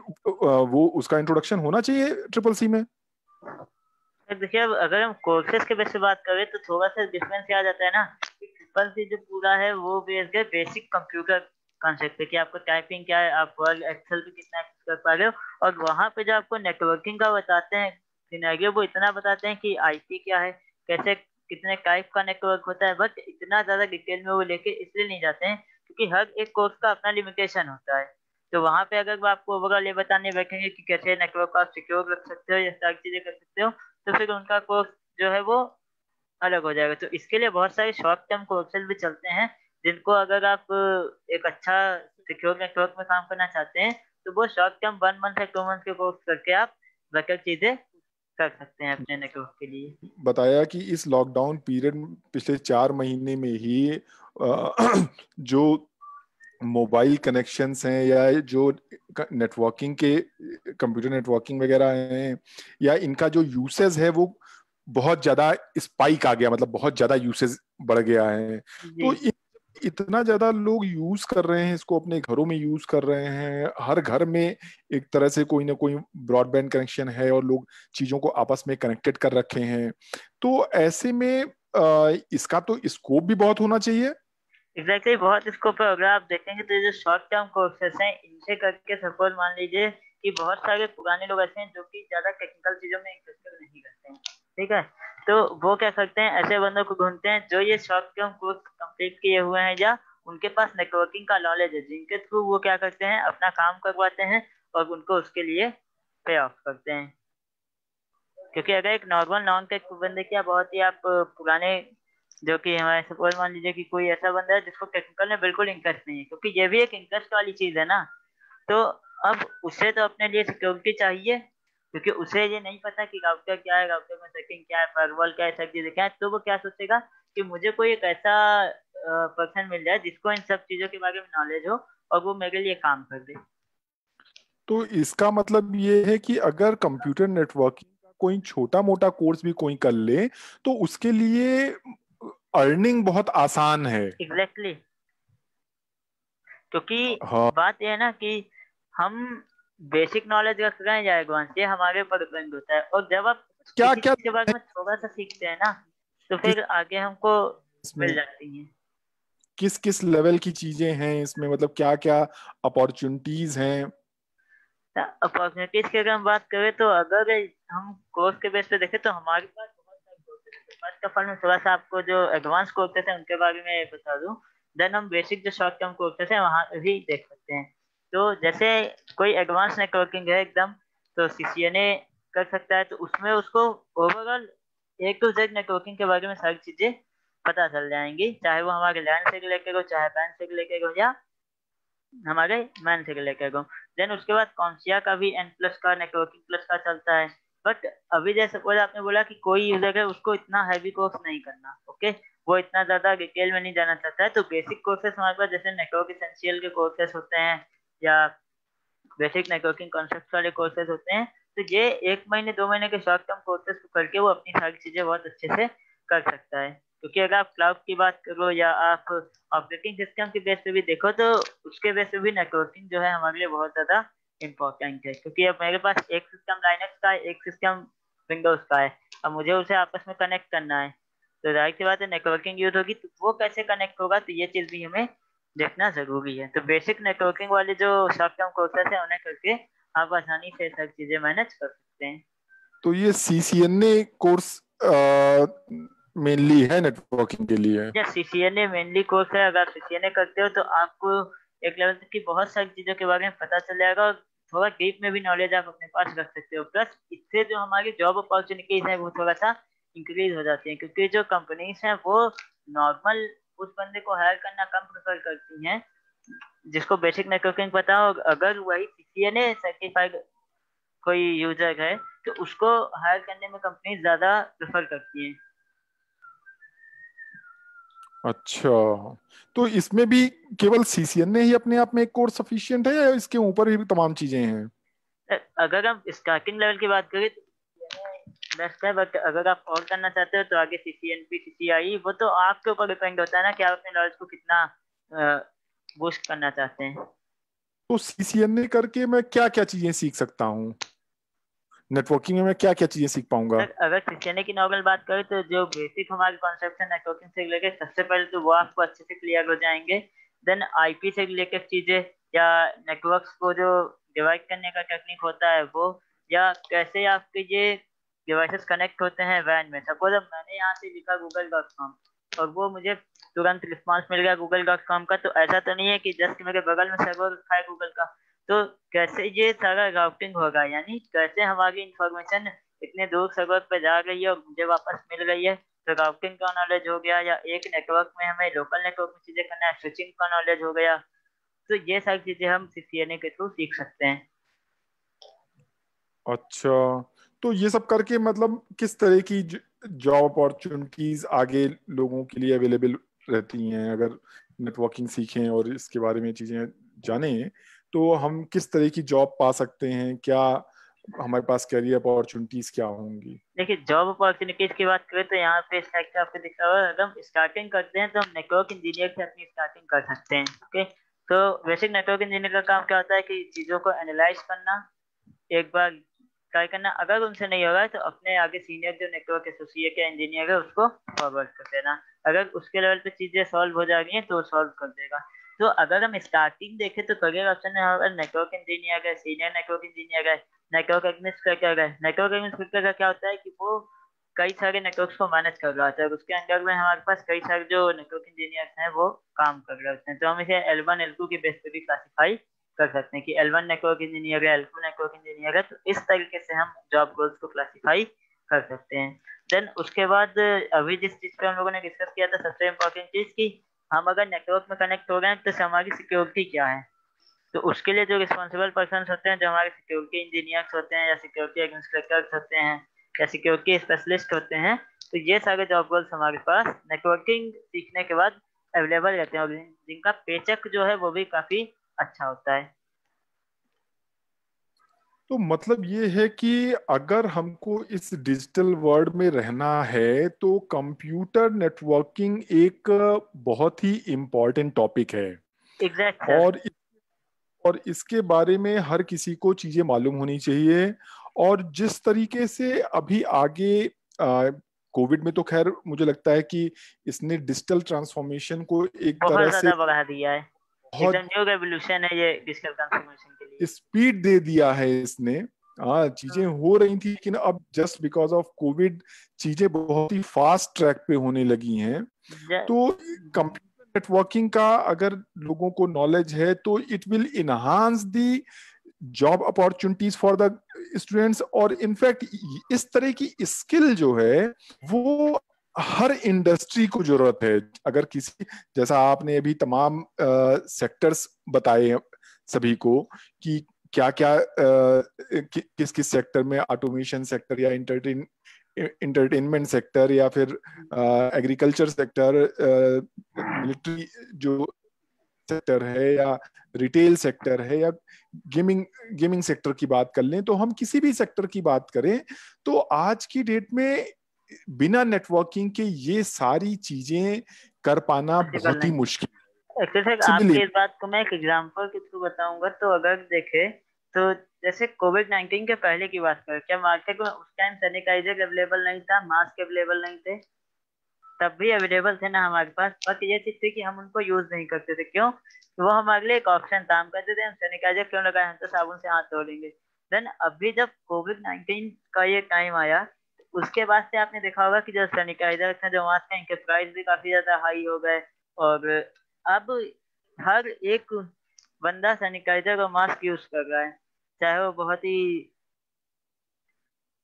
वो उसका इंट्रोडक्शन होना चाहिए ट्रिपल सी में। तो देखिए अब अगर हम कोर्सेज के बेस पे बात करें तो थोड़ा सा डिफरेंस आ जाता है ना कि ट्रिपल सी जो पूरा है वो बेस्ड है बेसिक कंप्यूटर कॉन्सेप्ट पे, कि आपको टाइपिंग क्या है, आप वर्ड एक्सेल पे कितना एक्सेस कर पा रहे हो। और वहां पे जो आपको नेटवर्किंग का बताते हैं सिनेरियो, वो इतना बताते हैं कि आईपी क्या है, कैसे कितने टाइप का नेटवर्क होता है, बट इतना ज्यादा डिटेल में वो लेके इसलिए नहीं जाते हैं क्योंकि हर एक कोर्स का अपना लिमिटेशन होता है। तो वहां पे अगर वो आपको ओवरऑल ये बताने बैठेंगे कि कैसे नेटवर्क आप सिक्योर रख सकते हो या सारी चीजें कर सकते हो, तो फिर उनका कोर्स जो है वो अलग हो जाएगा। तो इसके लिए बहुत सारे शॉर्ट टर्म कोर्सेज भी चलते हैं, जिनको अगर आप एक अच्छा सिक्योर नेटवर्क में काम करना चाहते हैं, तो वो शॉर्ट टर्म 1 मंथ या 2 मंथ के कोर्स करके आप बेटर चीजें कर सकते हैं अपने नेटवर्क के लिए। बताया कि इस लॉकडाउन पीरियड पिछले 4 महीने में ही जो मोबाइल कनेक्शंस हैं या जो नेटवर्किंग के कंप्यूटर नेटवर्किंग वगैरह हैं या इनका जो यूसेज है वो बहुत ज्यादा स्पाइक आ गया, मतलब बहुत ज्यादा यूसेज बढ़ गया है। जी। तो इतना ज्यादा लोग यूज कर रहे हैं इसको, अपने घरों में यूज कर रहे हैं, हर घर में एक तरह से कोई ना कोई ब्रॉडबैंड कनेक्शन है और लोग चीजों को आपस में कनेक्टेड कर रखे हैं। तो ऐसे में इसका तो स्कोप भी बहुत होना चाहिए। एग्जैक्टली बहुत स्कोप है। अगर आप देखेंगे तो ये जो शॉर्ट टर्म कोर्सेस हैं, इनसे करके सपोज मान लीजिए कि बहुत सारे पुराने लोग ऐसे हैं जो कि ज्यादा टेक्निकल चीजों में इंटरेस्ट नहीं करते हैं, ठीक है। तो वो क्या करते हैं, ऐसे बंदों को ढूंढते हैं जो ये शॉर्ट टर्म कोर्स कंप्लीट किए हुए हैं या उनके पास नेटवर्किंग का नॉलेज है, जिनके थ्रू वो क्या करते हैं, अपना काम करवाते हैं और उनको उसके लिए पे ऑफ करते हैं। क्योंकि अगर एक नॉर्मल नॉन टेक बंदे की, या बहुत ही आप पुराने, जो कि हमारे सपोज मान लीजिए कि कोई ऐसा बंदा है जिसको टेक्निकल में बिल्कुल इंटरेस्ट नहीं है, क्योंकि ये भी एक इंटरेस्ट वाली चीज है ना। तो अब उसे तो अपने लिए सिक्योरिटी चाहिए, क्योंकि उसे ये नहीं पता कि राउटर क्या है, राउटर में सेटिंग क्या है, फायरवॉल क्या है, सब चीजें क्या है। तो वो क्या सोचेगा कि मुझे कोई एक ऐसा पर्सन मिल जाए जिसको इन सब चीजों के बारे में नॉलेज हो और वो मेरे लिए काम कर दे। तो इसका मतलब ये है कि अगर कंप्यूटर नेटवर्किंग का कोई छोटा मोटा कोर्स भी कोई कर ले तो उसके लिए अर्निंग बहुत आसान है। Exactly exactly। क्योंकि हाँ। बात यह है ना कि हम बेसिक नॉलेज रख रहे हैं या एडवांस, ये हमारे ऊपर डिपेंड होता है। और जब आप क्या किसी क्या चीज के बारे में थोड़ा सा सीखते हैं ना, तो किस फिर आगे हमको मिल इसमें जाती हैं। किस किस लेवल की चीजें हैं इसमें, मतलब क्या क्या अपॉर्चुनिटीज हैं। अपॉर्चुनिटीज की अगर हम बात करें, तो अगर हम कोर्स के बेस पे देखें तो हमारे पास बहुत सारे कोर्सेज हैं। फर्स्ट ऑफ ऑल मैं थोड़ा सा आपको जो एडवांस कोर्सेज हैं उनके बारे में बता दूं, देन हम बेसिक जो शॉर्ट टर्म कोर्सेज हैं वहां भी देख सकते हैं। तो जैसे कोई एडवांस नेटवर्किंग है एकदम, तो सीसीएनए कर सकता है। तो उसमें उसको overall A to Z networking के बारे में सारी चीजें पता चल जाएंगी, चाहे वो हमारे लैन से रिलेटेड हो, चाहे पैन से रिलेटेड हो, या हमारे मैन से लेकर गो। देन उसके बाद कॉन्सिया का भी N+ का, नेटवर्किंग प्लस का चलता है। बट अभी जैसे सपोज आपने बोला कि कोई यूजर है उसको इतना हैवी कोर्स नहीं करना, ओके, वो इतना ज्यादा डिटेल में नहीं जाना चाहता है, तो बेसिक कोर्सेस हमारे पास जैसे नेटवर्क इसेंशियल के कोर्सेस होते हैं, या बेसिक नेटवर्किंग कॉन्सेप्ट वाले कोर्सेज होते हैं। तो ये 1 महीने 2 महीने के शॉर्ट टर्म कोर्सेज को करके वो अपनी सारी चीजें बहुत अच्छे से कर सकता है। क्योंकि अगर आप क्लाउड की बात करो या आप ऑपरेटिंग सिस्टम के बेस पे भी देखो, तो उसके बेस पे भी नेटवर्किंग जो है हमारे लिए बहुत ज्यादा इंपॉर्टेंट है। क्योंकि अब मेरे पास एक सिस्टम लाइनक्स का है, एक सिस्टम विंडोज का है, अब मुझे उसे आपस में कनेक्ट करना है, तो जाहिर सी बात है नेटवर्किंग यूज होगी, तो वो कैसे कनेक्ट होगा, तो ये चीज भी हमें देखना जरूरी है। तो बेसिक नेटवर्किंग वाले जो शॉर्ट टर्म कोर्सेस है उन्हें करके आप आसानी से सब चीजें मैनेज कर सकते हैं। तो ये सीसीएनए कोर्स मेनली है नेटवर्किंग के लिए। या सीसीएनए मेनली कोर्स है। अगर आप सीसीएनए करते हो तो आपको एक लेवल तक की बहुत सारी चीजों के बारे में पता चल जाएगा, और थोड़ा डीप में भी नॉलेज आप अपने पास रख सकते हो। प्लस इससे जो हमारी जॉब अपॉर्चुनिटीज है वो थोड़ा सा इंक्रीज हो जाती है, क्योंकि जो कंपनीज हैं वो नॉर्मल उस बंदे को हायर करना कम प्रेफर करती हैं जिसको बेसिक नेटवर्किंग पता हो। अगर वही सीसीएनए सर्टिफाइड कोई यूजर है, तो उसको हायर करने में कंपनी ज्यादा प्रेफर करती है। अच्छा, तो इसमें भी केवल सीसीएनए ही अपने आप में एक कोर्स सफिशिएंट है या इसके ऊपर भी तमाम चीजें हैं। अगर हम स्टार्टिंग लेवल की बात करें तो बेस्ट है, बट अगर आप और करना चाहते हो तो आगे सीसीएनपी सीसीआई, वो तो आपके ऊपर डिपेंड होता है ना कि आप अपने नॉलेज को कितना बूस्ट करना चाहते हैं। तो सीसीएनए करके मैं क्या क्या चीजें सीख सकता हूँ, नेटवर्किंग में मैं क्या क्या चीजें सीख पाऊंगा। सर अगर सीसीएनए की नॉर्मल बात करें, तो जो बेसिक हमारे कॉन्सेप्ट है नेटवर्किंग से रिलेटेड, सबसे पहले तो वो आपको अच्छे से क्लियर हो जाएंगे। देन आईपी से रिलेटेड चीजें, या नेटवर्क्स को जो डिवाइड करने का टेक्निक होता है वो, या कैसे आपके ये डिवाइसेस कनेक्ट होते हैं वैन में। सपोज अब मैंने यहाँ से लिखा google.com, और वो मुझे तुरंत रिस्पॉन्स मिल गया google.com का। तो ऐसा तो नहीं है कि जस्ट मेरे बगल में सर्वर रखा है गूगल का। तो कैसे ये सारा राउटिंग होगा, यानी कैसे हमारी इंफॉर्मेशन इतने दूर सर्वर पे जा रही है और मुझे वापस मिल रही है। तो राउटिंग का नॉलेज हो गया, या एक नेटवर्क में हमें लोकल नेटवर्क में चीजें करना है, स्विचिंग का नॉलेज हो गया। तो ये सारी चीजें हम सीसीएनए के थ्रू सीख सकते हैं। अच्छा, तो ये सब करके मतलब किस तरह की जॉब अपॉर्चुनिटीज आगे लोगों के लिए अवेलेबल रहती हैं? अगर नेटवर्किंग सीखें और इसके बारे में चीजें जानें तो हम किस तरह की जॉब पा सकते हैं? क्या हमारे पास कैरियर अपॉर्चुनिटीज क्या होंगी? देखिए, जॉब अपॉर्चुनिटीज की बात करें तो यहाँ पे सेक्टर आपको दिख रहा है। अगर हम स्टार्टिंग करते हैं तो हम नेटवर्क इंजीनियर से अपनी स्टार्टिंग कर सकते हैं। ओके, तो बेसिक नेटवर्क इंजीनियर का काम क्या होता है कि चीजों को एनालाइज करना, एक बार ट्राई करना, अगर उनसे नहीं होगा तो अपने आगे सीनियर जो नेटवर्क एसोसिएट या इंजीनियर है उसको फॉरवर्ड कर देना। अगर उसके लेवल पे चीजें सॉल्व हो जा रही हैं तो वो सॉल्व कर देगा। तो अगर हम स्टार्टिंग देखें तो करियर ऑप्शन में हमारा नेटवर्क इंजीनियर है, सीनियर नेटवर्क इंजीनियर है, नेटवर्क एडमिनिस्ट्रेटर है। नेटवर्क एडमिनिस्ट्रेटर का क्या होता है कि वो कई सारे नेटवर्क्स को मैनेज कर रहा होता है, उसके अंडर में हमारे पास कई सारे जो नेटवर्क इंजीनियर्स हैं वो काम कर रहे होते हैं। तो हम इसे L1 L2 की बेस पे भी क्लासिफाई कर सकते हैं कि L1 नेटवर्क इंजीनियर है, L2 नेटवर्क इंजीनियर है। तो इस तरीके से हम जॉब रोल्स को क्लासिफाई कर सकते हैं। देन उसके बाद अभी जिस चीज पे हम लोगों ने डिस्कस किया था, सबसे इम्पोर्टेंट चीज की हम अगर नेटवर्क में कनेक्ट हो रहे हैं तो हमारी सिक्योरिटी क्या है। तो उसके लिए जो रिस्पॉन्सिबल पर्सन होते हैं, जो हमारे सिक्योरिटी इंजीनियर्स होते हैं या सिक्योरिटी एडमिनिस्ट्रेटर्स होते हैं या सिक्योरिटी स्पेशलिस्ट होते हैं, तो ये सारे जॉब रोल्स हमारे पास नेटवर्किंग सीखने के बाद अवेलेबल रहते हैं, और जिनका पेचेक जो है वो भी काफी अच्छा होता है। तो मतलब ये है कि अगर हमको इस डिजिटल वर्ल्ड में रहना है तो कंप्यूटर नेटवर्किंग एक बहुत ही इम्पोर्टेंट टॉपिक है। Exact sir. और और इसके बारे में हर किसी को चीजें मालूम होनी चाहिए। और जिस तरीके से अभी आगे कोविड में तो खैर मुझे लगता है कि इसने डिजिटल ट्रांसफॉर्मेशन को एक बहुत तरह से ज्यादा बढ़ा दिया है। एकदम बहुत न्यू रेवोल्यूशन है ये डिजिटल ट्रांसफॉर्मेशन के लिए। स्पीड दे दिया है इसने। हाँ, चीजें हम्म, हो रही थी लेकिन अब जस्ट बिकॉज ऑफ कोविड चीजें बहुत ही फास्ट ट्रैक पे होने लगी हैं। तो कंप्यूटर नेटवर्किंग का अगर लोगों को नॉलेज है तो it will enhance the job opportunities for the students. और इनफैक्ट इस तरह की स्किल जो है वो हर इंडस्ट्री को जरूरत है। अगर किसी, जैसा आपने अभी तमाम सेक्टर्स बताए सभी को कि क्या क्या किस किस सेक्टर में, ऑटोमेशन सेक्टर या इंटरटेनमेंट सेक्टर या फिर एग्रीकल्चर सेक्टर, मिलिट्री जो सेक्टर है या रिटेल सेक्टर है या गेमिंग गेमिंग सेक्टर की बात कर लें, तो हम किसी भी सेक्टर की बात करें तो आज की डेट में बिना नेटवर्किंग के ये सारी चीजें कर पाना पॉसिबल बहुत ही नहीं। मुश्किल, एक्चुअली सर, पॉसिबल ही आपकी इस बात को मैं एक एग्जांपल के थ्रू बताऊंगा। तो अगर देखे तो जैसे कोविड-19 के पहले की बात करें, क्या मार्केट में उस टाइम सैनिटाइजर अवेलेबल नहीं था, मास्क अवेलेबल नहीं थे? तब भी अवेलेबल थे ना हमारे पास, बस ये चीज थी कि हम उनको यूज नहीं करते थे। क्यों? तो वो हमारे लिए एक ऑप्शन था, हम कहते थे हम सैनिटाइजर क्यों लगाए, हम तो साबुन से हाथ धो लेंगे। देन अभी जब कोविड-19 का ये टाइम आया, उसके बाद से आपने देखा होगा कि जो सैनिटाइजर थे, जो मास्क हैं, इनके प्राइस भी काफी ज्यादा हाई हो गए। और अब हर एक बंदा सैनिटाइजर और मास्क यूज कर रहा है, चाहे वो बहुत ही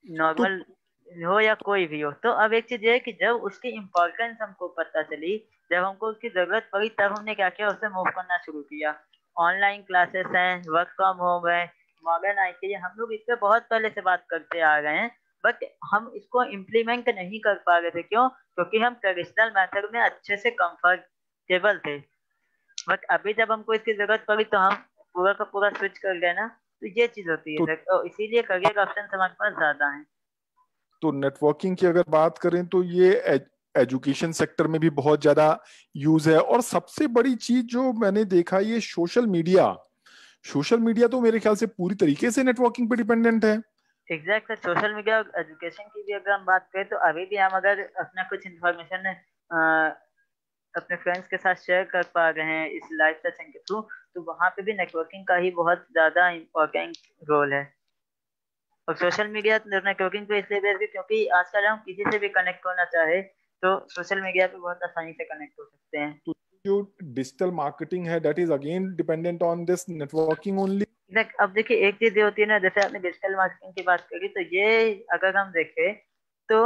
तो नॉर्मल हो या कोई भी हो। तो अब एक चीज ये है कि जब उसकी इम्पोर्टेंस हमको पता चली, जब हमको उसकी जरूरत पड़ी, तब हमने क्या किया, उससे मूव करना शुरू किया। ऑनलाइन क्लासेस हैं, वर्क फ्रॉम होम है, मॉडर्न आईटी है, हम लोग इस पे बहुत पहले से बात करते आ रहे हैं। बट हम इसको इम्प्लीमेंट नहीं कर पा रहे थे। क्यों? क्योंकि हम ट्रेडिशनल मेथड में अच्छे से कंफर्टेबल थे। बट अभी जब हमको इसकी जरूरत पड़ी तो हम पूरा का पूरा स्विच कर गए ना। तो ये चीज होती है तो सर, और इसीलिए करियर ऑप्शन हमारे पास ज्यादा है। तो नेटवर्किंग की अगर बात करें तो ये एजुकेशन सेक्टर में भी बहुत ज्यादा यूज है। और सबसे बड़ी चीज जो मैंने देखा, ये सोशल मीडिया तो मेरे ख्याल से पूरी तरीके से नेटवर्किंग पे डिपेंडेंट है। एग्जैक्ट है। सोशल मीडिया और एजुकेशन की भी अगर हम बात करें तो अभी भी हम अगर अपना कुछ इंफॉर्मेशन अपने फ्रेंड्स के साथ शेयर कर पा रहे हैं इस लाइव सेशन के थ्रू, तो वहाँ पे भी नेटवर्किंग का ही बहुत ज्यादा इम्पोर्टेंट रोल है। और सोशल मीडिया नेटवर्किंग पे इसलिए बेस्ड है क्योंकि आजकल हम किसी से भी कनेक्ट होना चाहे तो सोशल मीडिया पे बहुत आसानी से कनेक्ट हो सकते हैं। तो जो डिजिटल मार्केटिंग है that is again dependent on this networking only. अब देखिए एक चीज ये होती है ना, जैसे आपने डिजिटल मार्केटिंग की बात करी, तो ये अगर हम देखें तो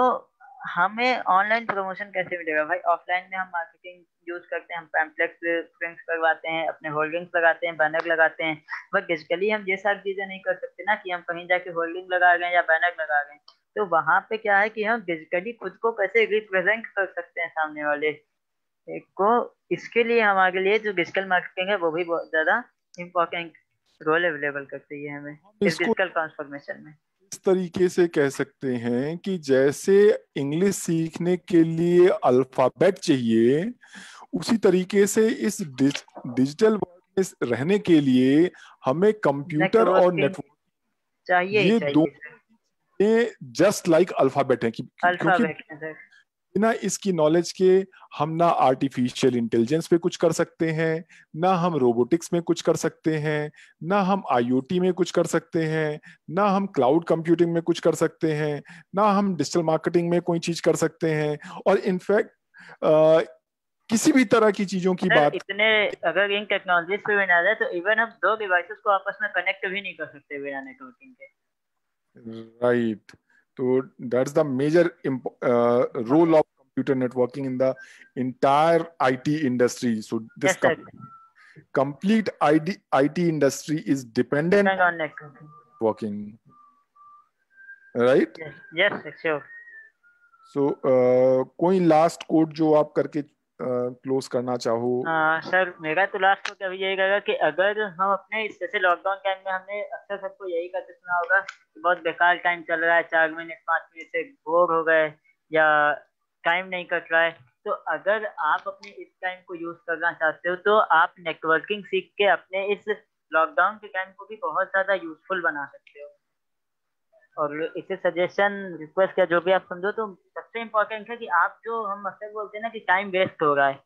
हमें ऑनलाइन प्रमोशन कैसे मिलेगा भाई? ऑफलाइन में हम मार्केटिंग यूज करते हैं, हम पैम्पलेट्स प्रिंट करवाते हैं, अपने होर्डिंग्स लगाते हैं, बैनर लगाते हैं। बट डिजिटली हम ये सारी चीजें नहीं कर सकते ना, कि हम कहीं जाके होर्डिंग लगा रहे हैं या बैनर लगा रहे हैं। तो वहां पे क्या है कि हम डिजिटली खुद को कैसे रिप्रेजेंट कर सकते हैं सामने वाले एक को। इसके लिए हमारे लिए जो डिजिटल मार्केटिंग है वो भी बहुत ज्यादा इम्पोर्टेंट रोल अवेलेबल करती है हमें हम इस इसको डिजिटल ट्रांसफॉर्मेशन में। इस तरीके से कह सकते हैं कि जैसे इंग्लिश सीखने के लिए अल्फाबेट चाहिए, उसी तरीके से इस डिजिटल वर्ल्ड में रहने के लिए हमें कंप्यूटर और नेटवर्किंग नेटवर्क, चाहिए ही ये दो चाहिए सर। जस्ट लाइक अल्फाबेट है क्योंकि अल्फाबेट है सर। बिना इसकी नॉलेज के हम ना आर्टिफिशियल इंटेलिजेंस पे कुछ कर सकते हैं, ना हम रोबोटिक्स में कुछ कर सकते हैं, ना हम आईओटी में कुछ कर सकते हैं, ना हम क्लाउड कंप्यूटिंग में कुछ कर सकते हैं, ना हम डिजिटल मार्केटिंग में कोई चीज कर सकते हैं। और इनफैक्ट किसी भी तरह की चीजों की सर बात, इतने अगर इन टेक्नोलॉजीज पे भी ना जाए तो इवन हम दो डिवाइसेस को आपस में कनेक्ट भी नहीं कर सकते बिना नेटवर्किंग के। राइट, तो that's the major role of computer networking in the entire IT industry. So this yes sir. complete IT industry is dependent depend on on networking. networking, right? Yes yes sir sure. So कोई last code जो आप करके close करना चाहो? Sir मेरा तो last तो अभी यही रहेगा कि अगर हम अपने जैसे लॉकडाउन टाइम में हमने अक्सर सबको यही कहते सुना होगा कि बहुत बेकार टाइम चल रहा है, 4 महीने 5 महीने से बोर हो गए या टाइम नहीं कट रहा है। तो अगर आप अपने इस टाइम को यूज करना चाहते हो तो आप नेटवर्किंग सीख के अपने इस लॉकडाउन के टाइम को भी बहुत ज्यादा यूजफुल बना सकते हो। और इसे सजेशन रिक्वेस्ट या जो भी आप समझो, तो सबसे इम्पोर्टेंट है कि आप जो हम अक्सर बोलते हैं ना कि टाइम वेस्ट हो रहा है,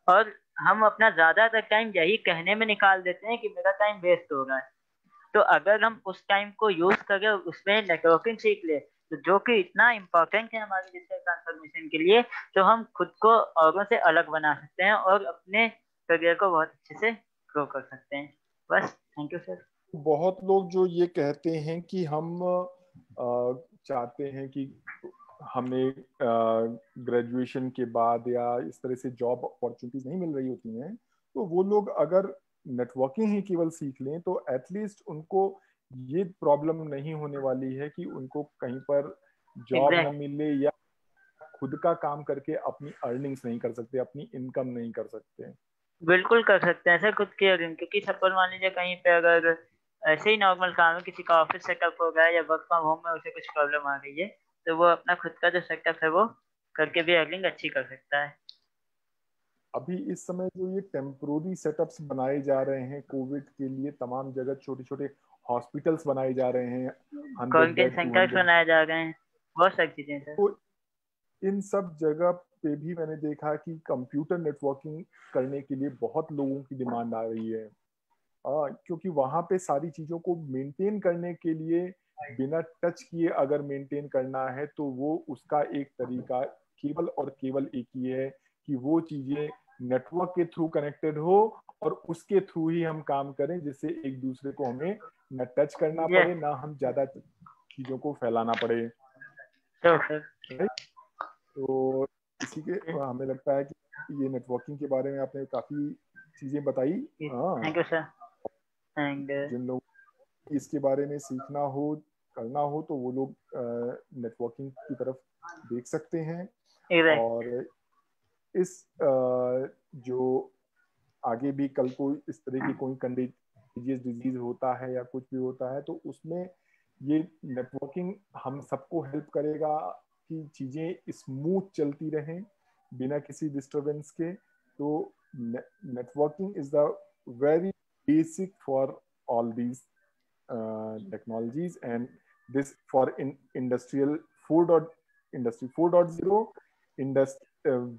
और हम अपना ज्यादातर टाइम यही कहने में निकाल देते हैं कि मेरा टाइम वेस्ट हो रहा है। तो अगर हम उस टाइम को यूज करके उसमें नेटवर्किंग सीख ले, तो जो कि इतना इम्पोर्टेंट है हमारे डिजिटल ट्रांसफॉर्मेशन के लिए, तो हम खुद को औरों से अलग बना सकते हैं और अपने करियर को बहुत अच्छे से ग्रो कर सकते हैं। बस थैंक यू सर। बहुत लोग जो ये कहते हैं कि हम चाहते हैं कि हमें ग्रेजुएशन के बाद या इस तरह से जॉब अपॉर्चुनिटीज नहीं मिल रही होती हैं, तो वो लोग अगर नेटवर्किंग ही केवल सीख लें तो एटलीस्ट उनको ये प्रॉब्लम नहीं होने वाली है कि उनको कहीं पर जॉब न एग्जैक्ट मिले या खुद का काम करके अपनी अर्निंग्स नहीं कर सकते, अपनी इनकम नहीं कर सकते। बिल्कुल कर सकते हैं सर खुद की अर्निंग, क्योंकि सपोज मान लीजिए कहीं पे अगर ऐसे ही नॉर्मल काम है, किसी का ऑफिस सेटअप हो गया या वर्क फ्रॉम होम में उसे कुछ प्रॉब्लम आ गई है, तो वो अपना खुद का जो सेटअप है वो करके भी अर्निंग अच्छी कर सकता है। अभी इस समय जो ये टेम्पोररी सेटअप्स बनाए जा रहे हैं कोविड के लिए, तमाम जगह छोटे छोटे हॉस्पिटल्स बनाए जा रहे हैं, 100 bed, quarantine two centres hundred बनाए जा रहे हैं, बहुत सारी चीजें सर। तो इन सब जगह पे भी मैंने देखा कि कंप्यूटर नेटवर्किंग करने के लिए बहुत लोगों की डिमांड आ रही है। क्योंकि वहां पे सारी चीजों को मेंटेन करने के लिए बिना टच किए अगर मेंटेन करना है तो वो उसका एक तरीका केवल और केवल एक ही है कि वो चीजें नेटवर्क के थ्रू कनेक्टेड हो और उसके थ्रू ही हम काम करें, जिससे एक दूसरे को हमें न टच करना यस पड़े ना हम ज्यादा चीजों को फैलाना पड़े। Sure sir. राइट, तो इसी के हमें लगता है कि ये नेटवर्किंग के बारे में आपने काफी चीजें बताई। हाँ, थैंक यू सर। एंड जिन लोगों को इसके बारे में सीखना हो, करना हो, तो वो लोग नेटवर्किंग की तरफ देख सकते हैं। और इस जो आगे भी कल को इस तरह की कोई कंटेजियस डिजीज होता है या कुछ भी होता है तो उसमें ये नेटवर्किंग हम सबको हेल्प करेगा कि चीजें स्मूथ चलती रहें बिना किसी डिस्टरबेंस के। तो networking is the very basic for all these technologies, and this for industrial 4. Industry 4.0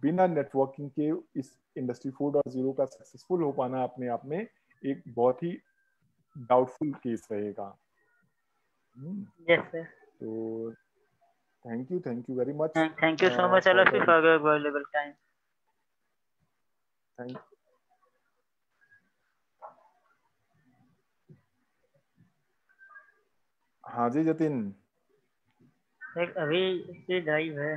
बिना नेटवर्किंग के इस इंडस्ट्री 4.0 का सक्सेसफुल हो पाना अपने आप में एक बहुत ही डाउटफुल केस रहेगा। Yes sir. तो thank you very much Thank you so much, all for of you, the for your valuable time. Thank हाँ जी जतिन एक अभी से ड्राइव है।